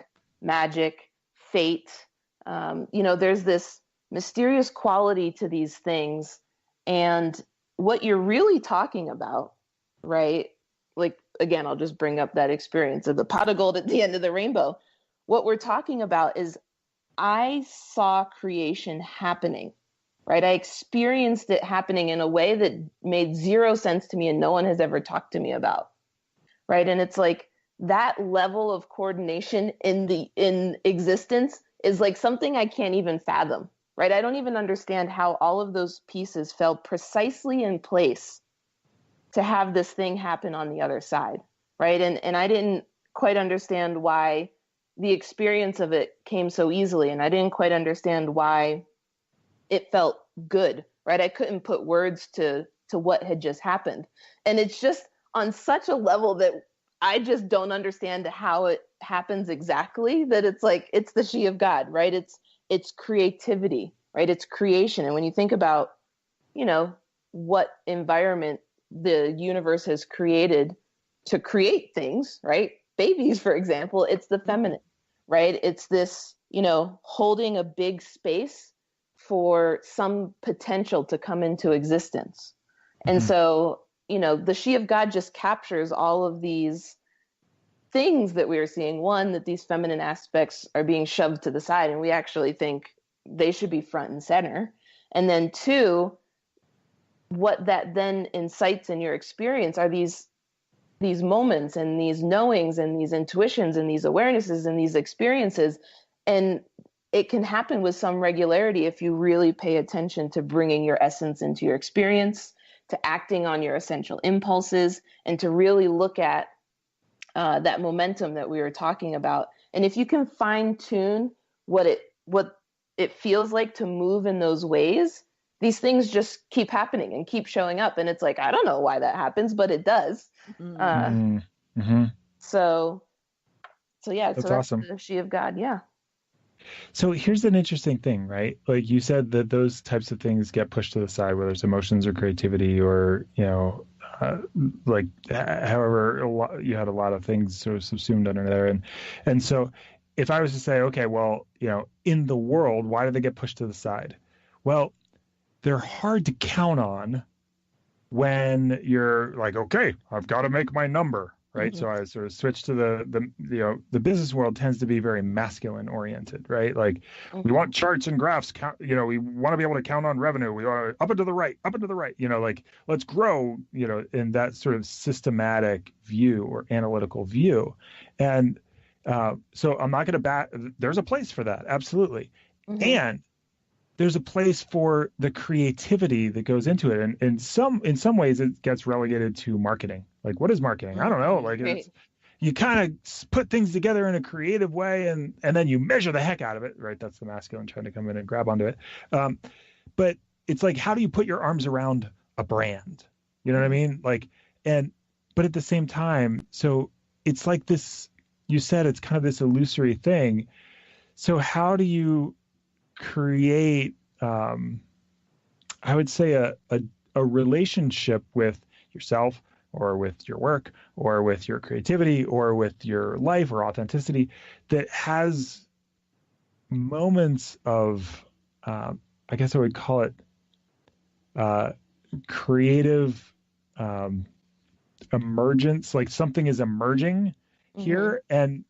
magic, fate, you know, there's this mysterious quality to these things. And what you're really talking about, right? Like, again, I'll just bring up that experience of the pot of gold at the end of the rainbow. What we're talking about is I saw creation happening, right? I experienced it happening in a way that made zero sense to me and no one has ever talked to me about, right? And it's like that level of coordination in existence is like something I can't even fathom, right? I don't even understand how all of those pieces fell precisely in place to have this thing happen on the other side, right? And I didn't quite understand why the experience of it came so easily, and I didn't quite understand why it felt good, right? I couldn't put words to what had just happened. And it's just on such a level that I just don't understand how it happens exactly, that it's like, it's the She of God, right? It's creativity, right? It's creation. And when you think about, you know, what environment the universe has created to create things, right? Babies, for example, it's the feminine, right? It's this, you know, holding a big space for some potential to come into existence. And so, you know, the She of God just captures all of these things that we are seeing. One, that these feminine aspects are being shoved to the side, and we actually think they should be front and center. And then two, what that then incites in your experience are these moments and these knowings and these intuitions and these awarenesses and these experiences. And it can happen with some regularity if you really pay attention to bringing your essence into your experience, to acting on your essential impulses, and to really look at that momentum that we were talking about. And if you can fine tune what it feels like to move in those ways, these things just keep happening and keep showing up. And it's like, I don't know why that happens, but it does. So yeah, that's so awesome. The She of God. Yeah. So here's an interesting thing, right? Like you said that those types of things get pushed to the side, whether it's emotions or creativity or, you know, like however you had a lot of things sort of subsumed under there. And so if I was to say, okay, well, you know, in the world, why do they get pushed to the side? Well, they're hard to count on when you're like, okay, I've got to make my number, right? So I sort of switched to the business world tends to be very masculine oriented, right? Like we want charts and graphs, we want to be able to count on revenue. We want up and to the right, like let's grow, in that sort of systematic view or analytical view. And so I'm not going to there's a place for that. Absolutely. And there's a place for the creativity that goes into it. And in some ways it gets relegated to marketing. Like, what is marketing? I don't know. Like you kind of put things together in a creative way and then you measure the heck out of it, right? That's the masculine trying to come in and grab onto it. But it's like, how do you put your arms around a brand? You know what I mean? Like, but at the same time, so it's like this, you said it's kind of this illusory thing. So how do you create, I would say a relationship with yourself or with your work or with your creativity or with your life or authenticity that has moments of, I guess I would call it creative emergence, like something is emerging here. And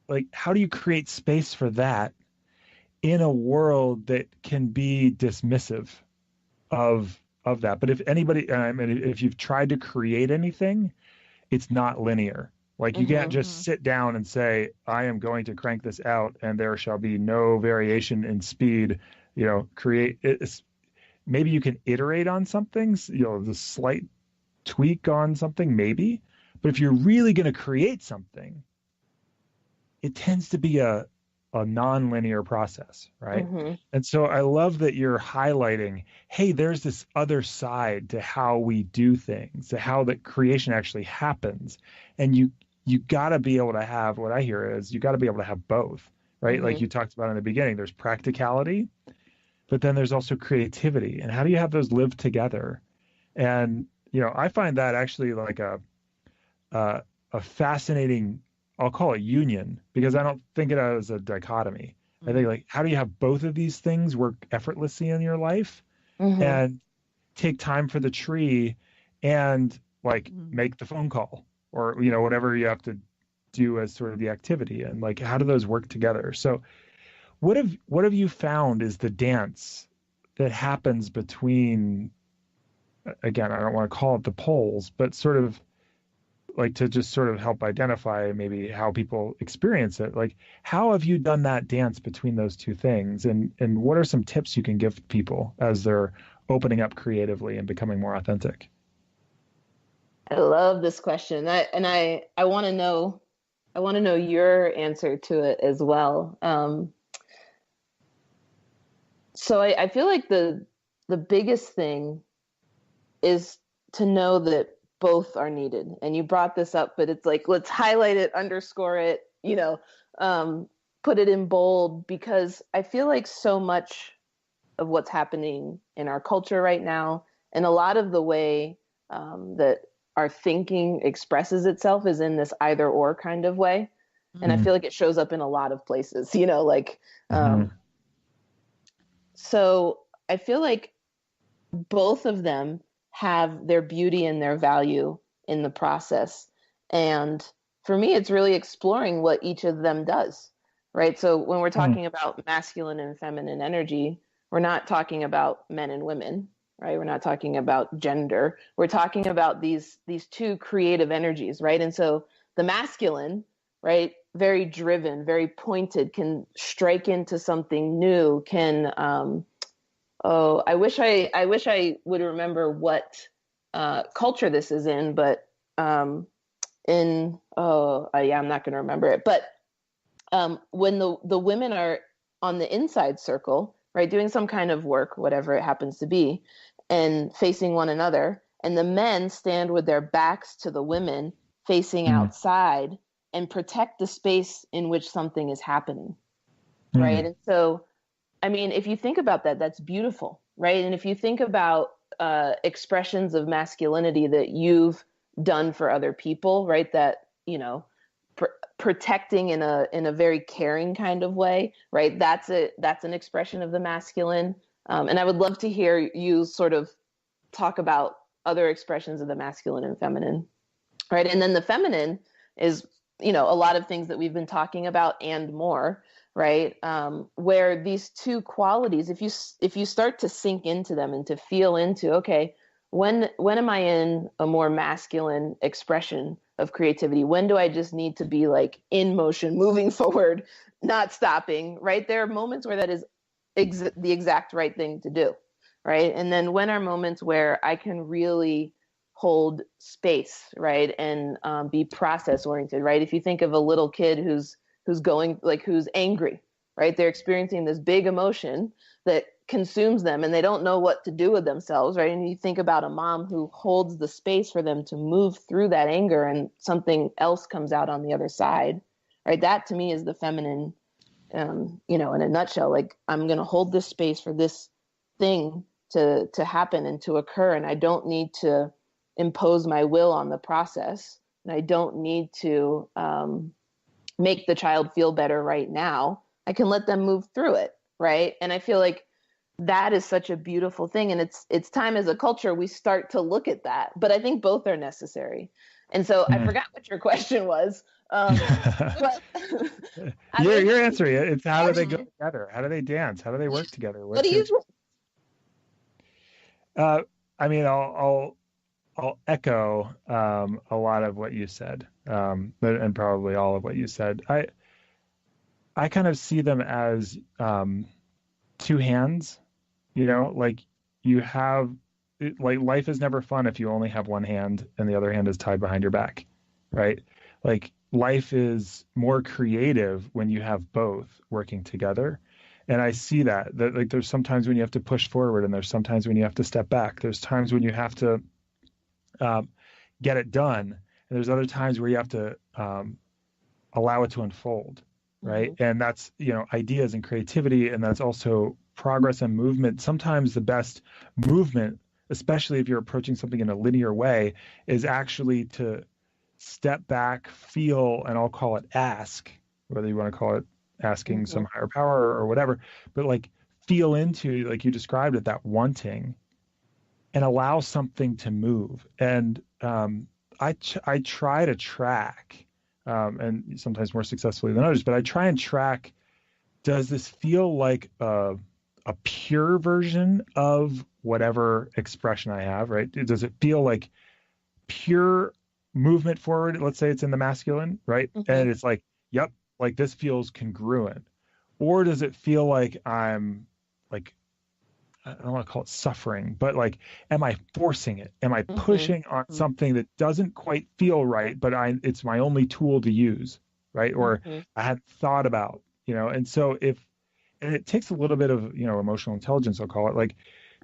like, how do you create space for that in a world that can be dismissive of that? But if anybody, if you've tried to create anything, it's not linear. Like you can't just sit down and say, I am going to crank this out and there shall be no variation in speed, create it. Maybe you can iterate on some things, the slight tweak on something, maybe. But if you're really going to create something, it tends to be a non-linear process, right? And so I love that you're highlighting, hey, there's this other side to how we do things, to how that creation actually happens. And you got to be able to have, what I hear is you got to be able to have both, right? Like you talked about in the beginning, there's practicality, but then there's also creativity. And how do you have those live together? And, I find that actually like a fascinating, I'll call it union, because I don't think it as a dichotomy. I think like, how do you have both of these things work effortlessly in your life and take time for the tree and like make the phone call or, whatever you have to do as sort of the activity, and like, how do those work together? So what have you found is the dance that happens between, again, I don't want to call it the poles, but sort of like to just sort of help identify maybe how people experience it. Like, how have you done that dance between those two things? And what are some tips you can give people as they're opening up creatively and becoming more authentic? I love this question. I want to know your answer to it as well. So I feel like the biggest thing is to know that both are needed. And you brought this up, but it's like, let's highlight it, underscore it, put it in bold, because I feel like so much of what's happening in our culture right now, and a lot of the way that our thinking expresses itself is in this either or kind of way. And I feel like it shows up in a lot of places, so I feel like both of them have their beauty and their value in the process. And for me, it's really exploring what each of them does, right? So when we're talking about masculine and feminine energy, we're not talking about men and women, right? We're not talking about gender. We're talking about these two creative energies, right? And so the masculine, right, very driven, very pointed, can strike into something new, can I wish I would remember what culture this is in, but I'm not going to remember it. But when the women are on the inside circle, right, doing some kind of work, whatever it happens to be, and facing one another, and the men stand with their backs to the women facing outside and protect the space in which something is happening, right? And so, I mean, if you think about that, that's beautiful, right? And if you think about expressions of masculinity that you've done for other people, right, that, protecting in a very caring kind of way, right? That's an expression of the masculine. And I would love to hear you sort of talk about other expressions of the masculine and feminine. right? And then the feminine is, a lot of things that we've been talking about and more, right? Where these two qualities, if you start to sink into them and to feel into, okay, when am I in a more masculine expression of creativity? When do I just need to be like in motion, moving forward, not stopping, right? There are moments where that is the exact right thing to do, right? And then when are moments where I can really hold space, right? And be process oriented, right? If you think of a little kid who's who's angry, right? They're experiencing this big emotion that consumes them and they don't know what to do with themselves, right? And you think about a mom who holds the space for them to move through that anger and something else comes out on the other side, right? That to me is the feminine, in a nutshell. Like, I'm going to hold this space for this thing to happen and to occur, and I don't need to impose my will on the process, and I don't need to make the child feel better right now. I can let them move through it, right? And I feel like that is such a beautiful thing, and it's time as a culture we start to look at that. But I think both are necessary. And so I forgot what your question was. But you're answering it. It's how do they go together? How do they dance? How do they work together? What do you? I mean, I'll echo a lot of what you said, and probably all of what you said. I kind of see them as two hands. Like you have, like life is never fun if you only have one hand and the other hand is tied behind your back, right? Like life is more creative when you have both working together. And I see that like there's sometimes when you have to push forward and there's sometimes when you have to step back. There's times when you have to get it done. And there's other times where you have to allow it to unfold, right? Mm-hmm. And that's, ideas and creativity, and that's also progress and movement. Sometimes the best movement, especially if you're approaching something in a linear way, is actually to step back, feel, and I'll call it ask, whether you want to call it asking some higher power or whatever, but like feel into, like you described it, that wanting, and allow something to move. And I try to track, and sometimes more successfully than others, but I try and track, does this feel like a pure version of whatever expression I have, right? Does it feel like pure movement forward? Let's say it's in the masculine, right? Mm-hmm. And it's like, yep, like this feels congruent. Or does it feel like I'm like, I don't want to call it suffering, but like, am I forcing it? Am I pushing on something that doesn't quite feel right, but it's my only tool to use, right? Or I hadn't thought about, and so and it takes a little bit of, emotional intelligence, I'll call it, like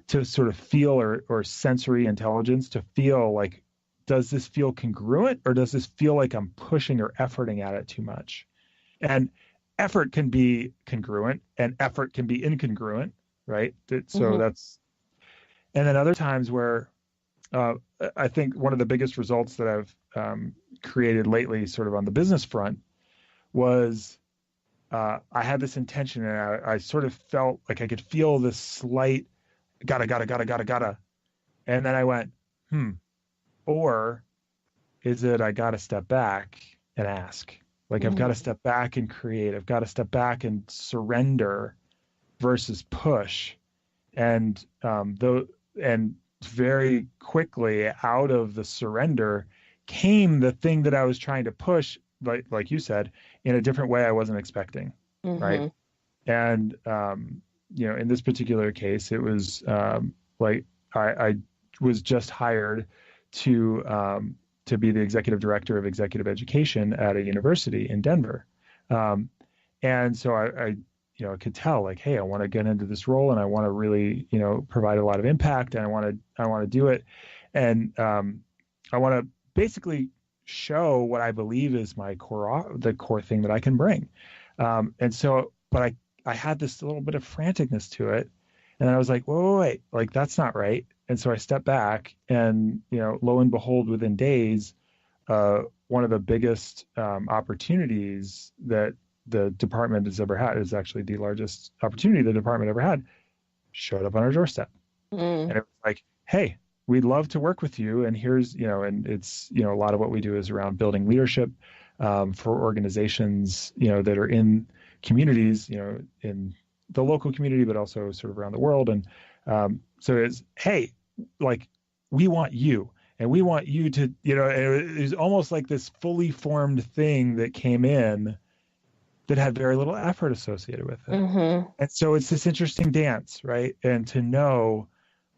to sort of feel or sensory intelligence to feel like, does this feel congruent or does this feel like I'm pushing or efforting at it too much? And effort can be congruent and effort can be incongruent, right? So that's, and then other times where I think one of the biggest results that I've created lately sort of on the business front was I had this intention and I sort of felt like I could feel this slight gotta. And then I went, or is it I gotta step back and ask? Like I've got to step back and create. I've got to step back and surrender versus push. And and very quickly out of the surrender came the thing that I was trying to push, like you said, in a different way I wasn't expecting, right? And in this particular case, it was like I was just hired to be the executive director of executive education at a university in Denver. And so I could tell like, hey, I want to get into this role and I want to really, provide a lot of impact and I want to do it. And I want to basically show what I believe is the core thing that I can bring. And so, but I had this little bit of franticness to it. And I was like, wait, like that's not right. And so I stepped back and, lo and behold, within days, one of the biggest opportunities that the department has ever had, is actually the largest opportunity the department ever had, showed up on our doorstep. And it was like, hey, we'd love to work with you. And here's, and it's, a lot of what we do is around building leadership for organizations, that are in communities, in the local community, but also sort of around the world. And so it's, hey, like, we want you, and we want you to, it was almost like this fully formed thing that came in that had very little effort associated with it. Mm-hmm. And so it's this interesting dance, right? And to know,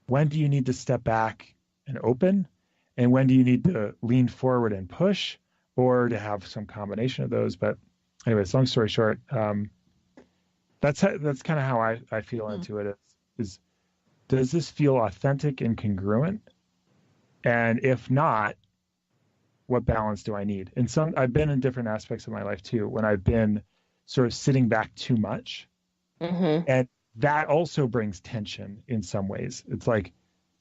when do you need to step back and open, and when do you need to lean forward and push, or to have some combination of those. But anyways, long story short, that's kind of how I feel into it. Is does this feel authentic and congruent? And if not, what balance do I need? And I've been in different aspects of my life too, when I've been sort of sitting back too much. Mm-hmm. And that also brings tension in some ways. It's like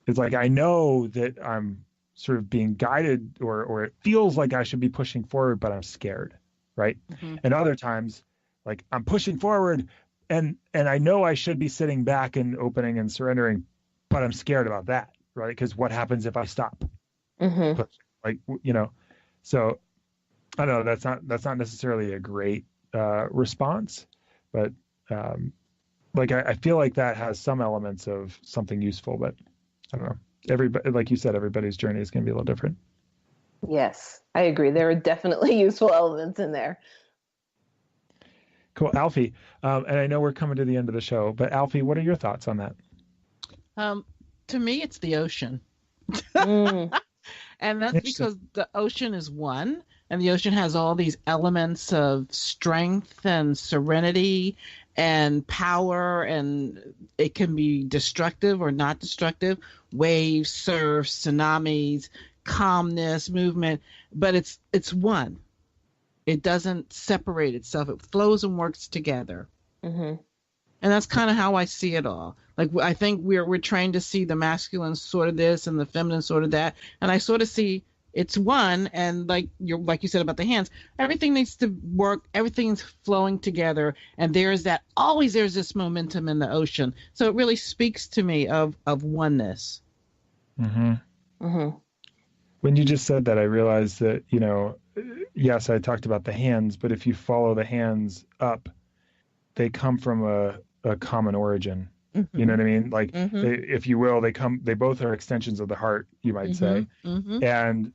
I know that I'm sort of being guided, or it feels like I should be pushing forward, but I'm scared, right? Mm-hmm. And other times, like, I'm pushing forward and I know I should be sitting back and opening and surrendering, but I'm scared about that, right? Because what happens if I stop? Mm-hmm. Like, so I don't know, that's not necessarily a great response, but like, I feel like that has some elements of something useful, but I don't know. Everybody, like you said, everybody's journey is going to be a little different. Yes, I agree. There are definitely useful elements in there. Cool. Alfie, and I know we're coming to the end of the show, but Alfie, what are your thoughts on that? To me, it's the ocean. And that's because the ocean is one, and the ocean has all these elements of strength and serenity and power, and it can be destructive or not destructive. Waves, surf, tsunamis, calmness, movement, but it's one. It doesn't separate itself. It flows and works together. Mm-hmm. And that's kind of how I see it all. Like, I think we're trained to see the masculine sort of this and the feminine sort of that, and I sort of see it's one. And like you said about the hands, everything needs to work. Everything's flowing together, and there's this momentum in the ocean. So it really speaks to me of oneness. Mm-hmm. Mm-hmm. When you just said that, I realized that, yes, I talked about the hands, but if you follow the hands up, they come from a common origin. Mm-hmm. You know what I mean? Like, mm-hmm. if you will, they both are extensions of the heart, you might say. Mm-hmm. And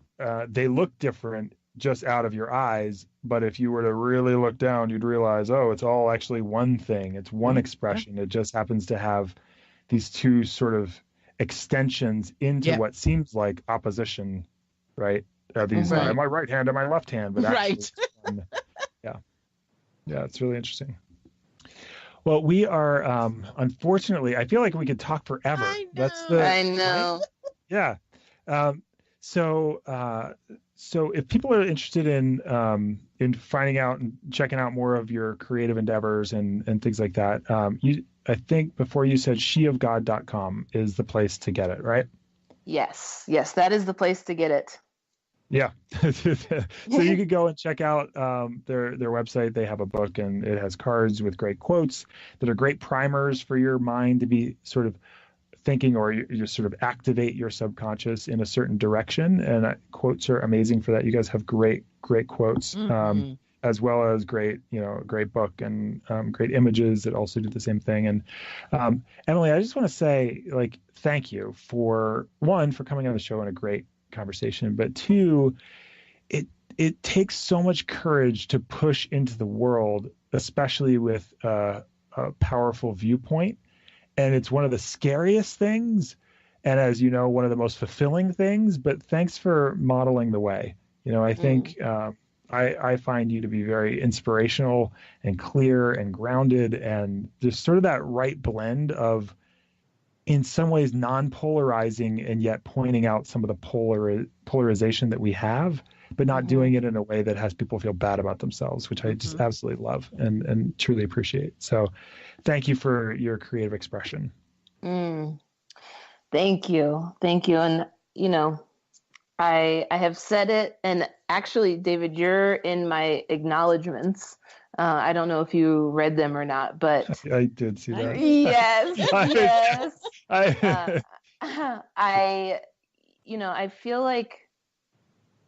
they look different just out of your eyes. But if you were to really look down, you'd realize, oh, it's all actually one thing. It's one expression. It just happens to have these two sort of extensions into what seems like opposition, right? These right. My right hand and my left hand, but actually, right. yeah, it's really interesting. Well, we are unfortunately, I feel like we could talk forever. I know. Right? Yeah. So if people are interested in finding out and checking out more of your creative endeavors and things like that, I think before you said sheofgod.com is the place to get it, right? Yes, that is the place to get it. Yeah. So you could go and check out their website. They have a book, and it has cards with great quotes that are great primers for your mind to be sort of thinking, or you sort of activate your subconscious in a certain direction. And quotes are amazing for that. You guys have great quotes, as well as great book and great images that also do the same thing. And Emily, I just want to say, like, thank you for coming on the show in a great conversation, but two, it takes so much courage to push into the world, especially with a powerful viewpoint. And it's one of the scariest things, and as you know, one of the most fulfilling things. But thanks for modeling the way. I think I find you to be very inspirational and clear and grounded, and just sort of that right blend of, in some ways, non-polarizing and yet pointing out some of the polarization that we have, but not doing it in a way that has people feel bad about themselves, which I just absolutely love and truly appreciate. So thank you for your creative expression. Thank you. And, I have said it, and actually, David, you're in my acknowledgments. I don't know if you read them or not, but I did see that. Yes. I I feel like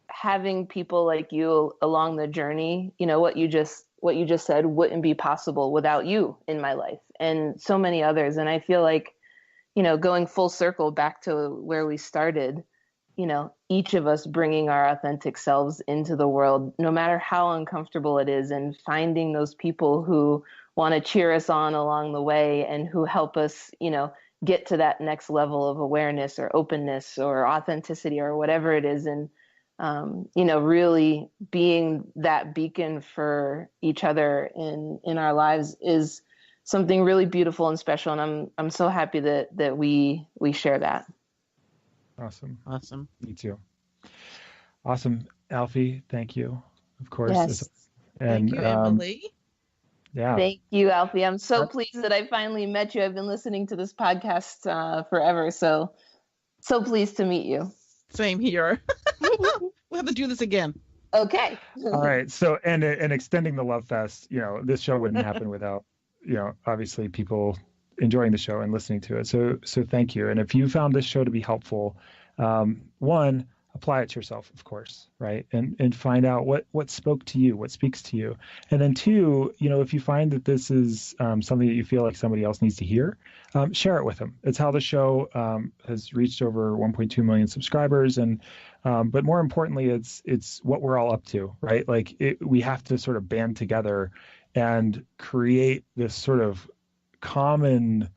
having people like you along the journey, what you just said wouldn't be possible without you in my life and so many others. And I feel like, going full circle back to where we started, each of us bringing our authentic selves into the world, no matter how uncomfortable it is, and finding those people who want to cheer us on along the way and who help us, get to that next level of awareness or openness or authenticity or whatever it is. And, really being that beacon for each other in our lives is something really beautiful and special. And I'm so happy that we share that. Awesome. Me too. Awesome. Alfie, thank you. Of course. Yes. And, thank you, Emily. Yeah. Thank you, Alfie. I'm so pleased that I finally met you. I've been listening to this podcast forever. So pleased to meet you. Same here. We'll have to do this again. Okay. All right. So, and extending the Love Fest, this show wouldn't happen without, obviously people enjoying the show and listening to it. So thank you. And if you found this show to be helpful, one, apply it to yourself, of course, right? And find out what spoke to you, what speaks to you. And then two, if you find that this is something that you feel like somebody else needs to hear, share it with them. It's how the show has reached over 1.2 million subscribers. And but more importantly, it's what we're all up to, right? Like we have to sort of band together and create this sort of common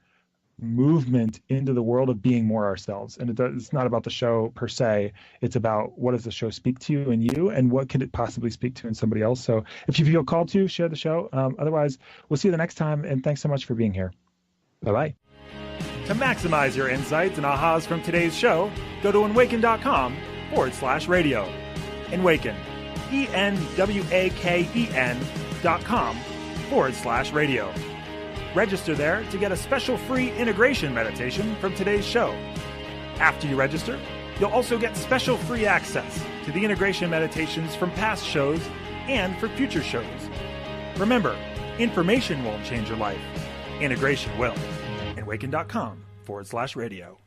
movement into the world of being more ourselves. And it's not about the show per se. It's about what does the show speak to you and you, and what could it possibly speak to in somebody else. So if you feel called to, share the show. Otherwise, we'll see you the next time. And thanks so much for being here. Bye-bye. To maximize your insights and ahas from today's show, go to enwaken.com/radio. Enwaken, ENWAKEN.com/radio. Register there to get a special free integration meditation from today's show. After you register, you'll also get special free access to the integration meditations from past shows and for future shows. Remember, information won't change your life. Integration will. Enwaken.com/radio.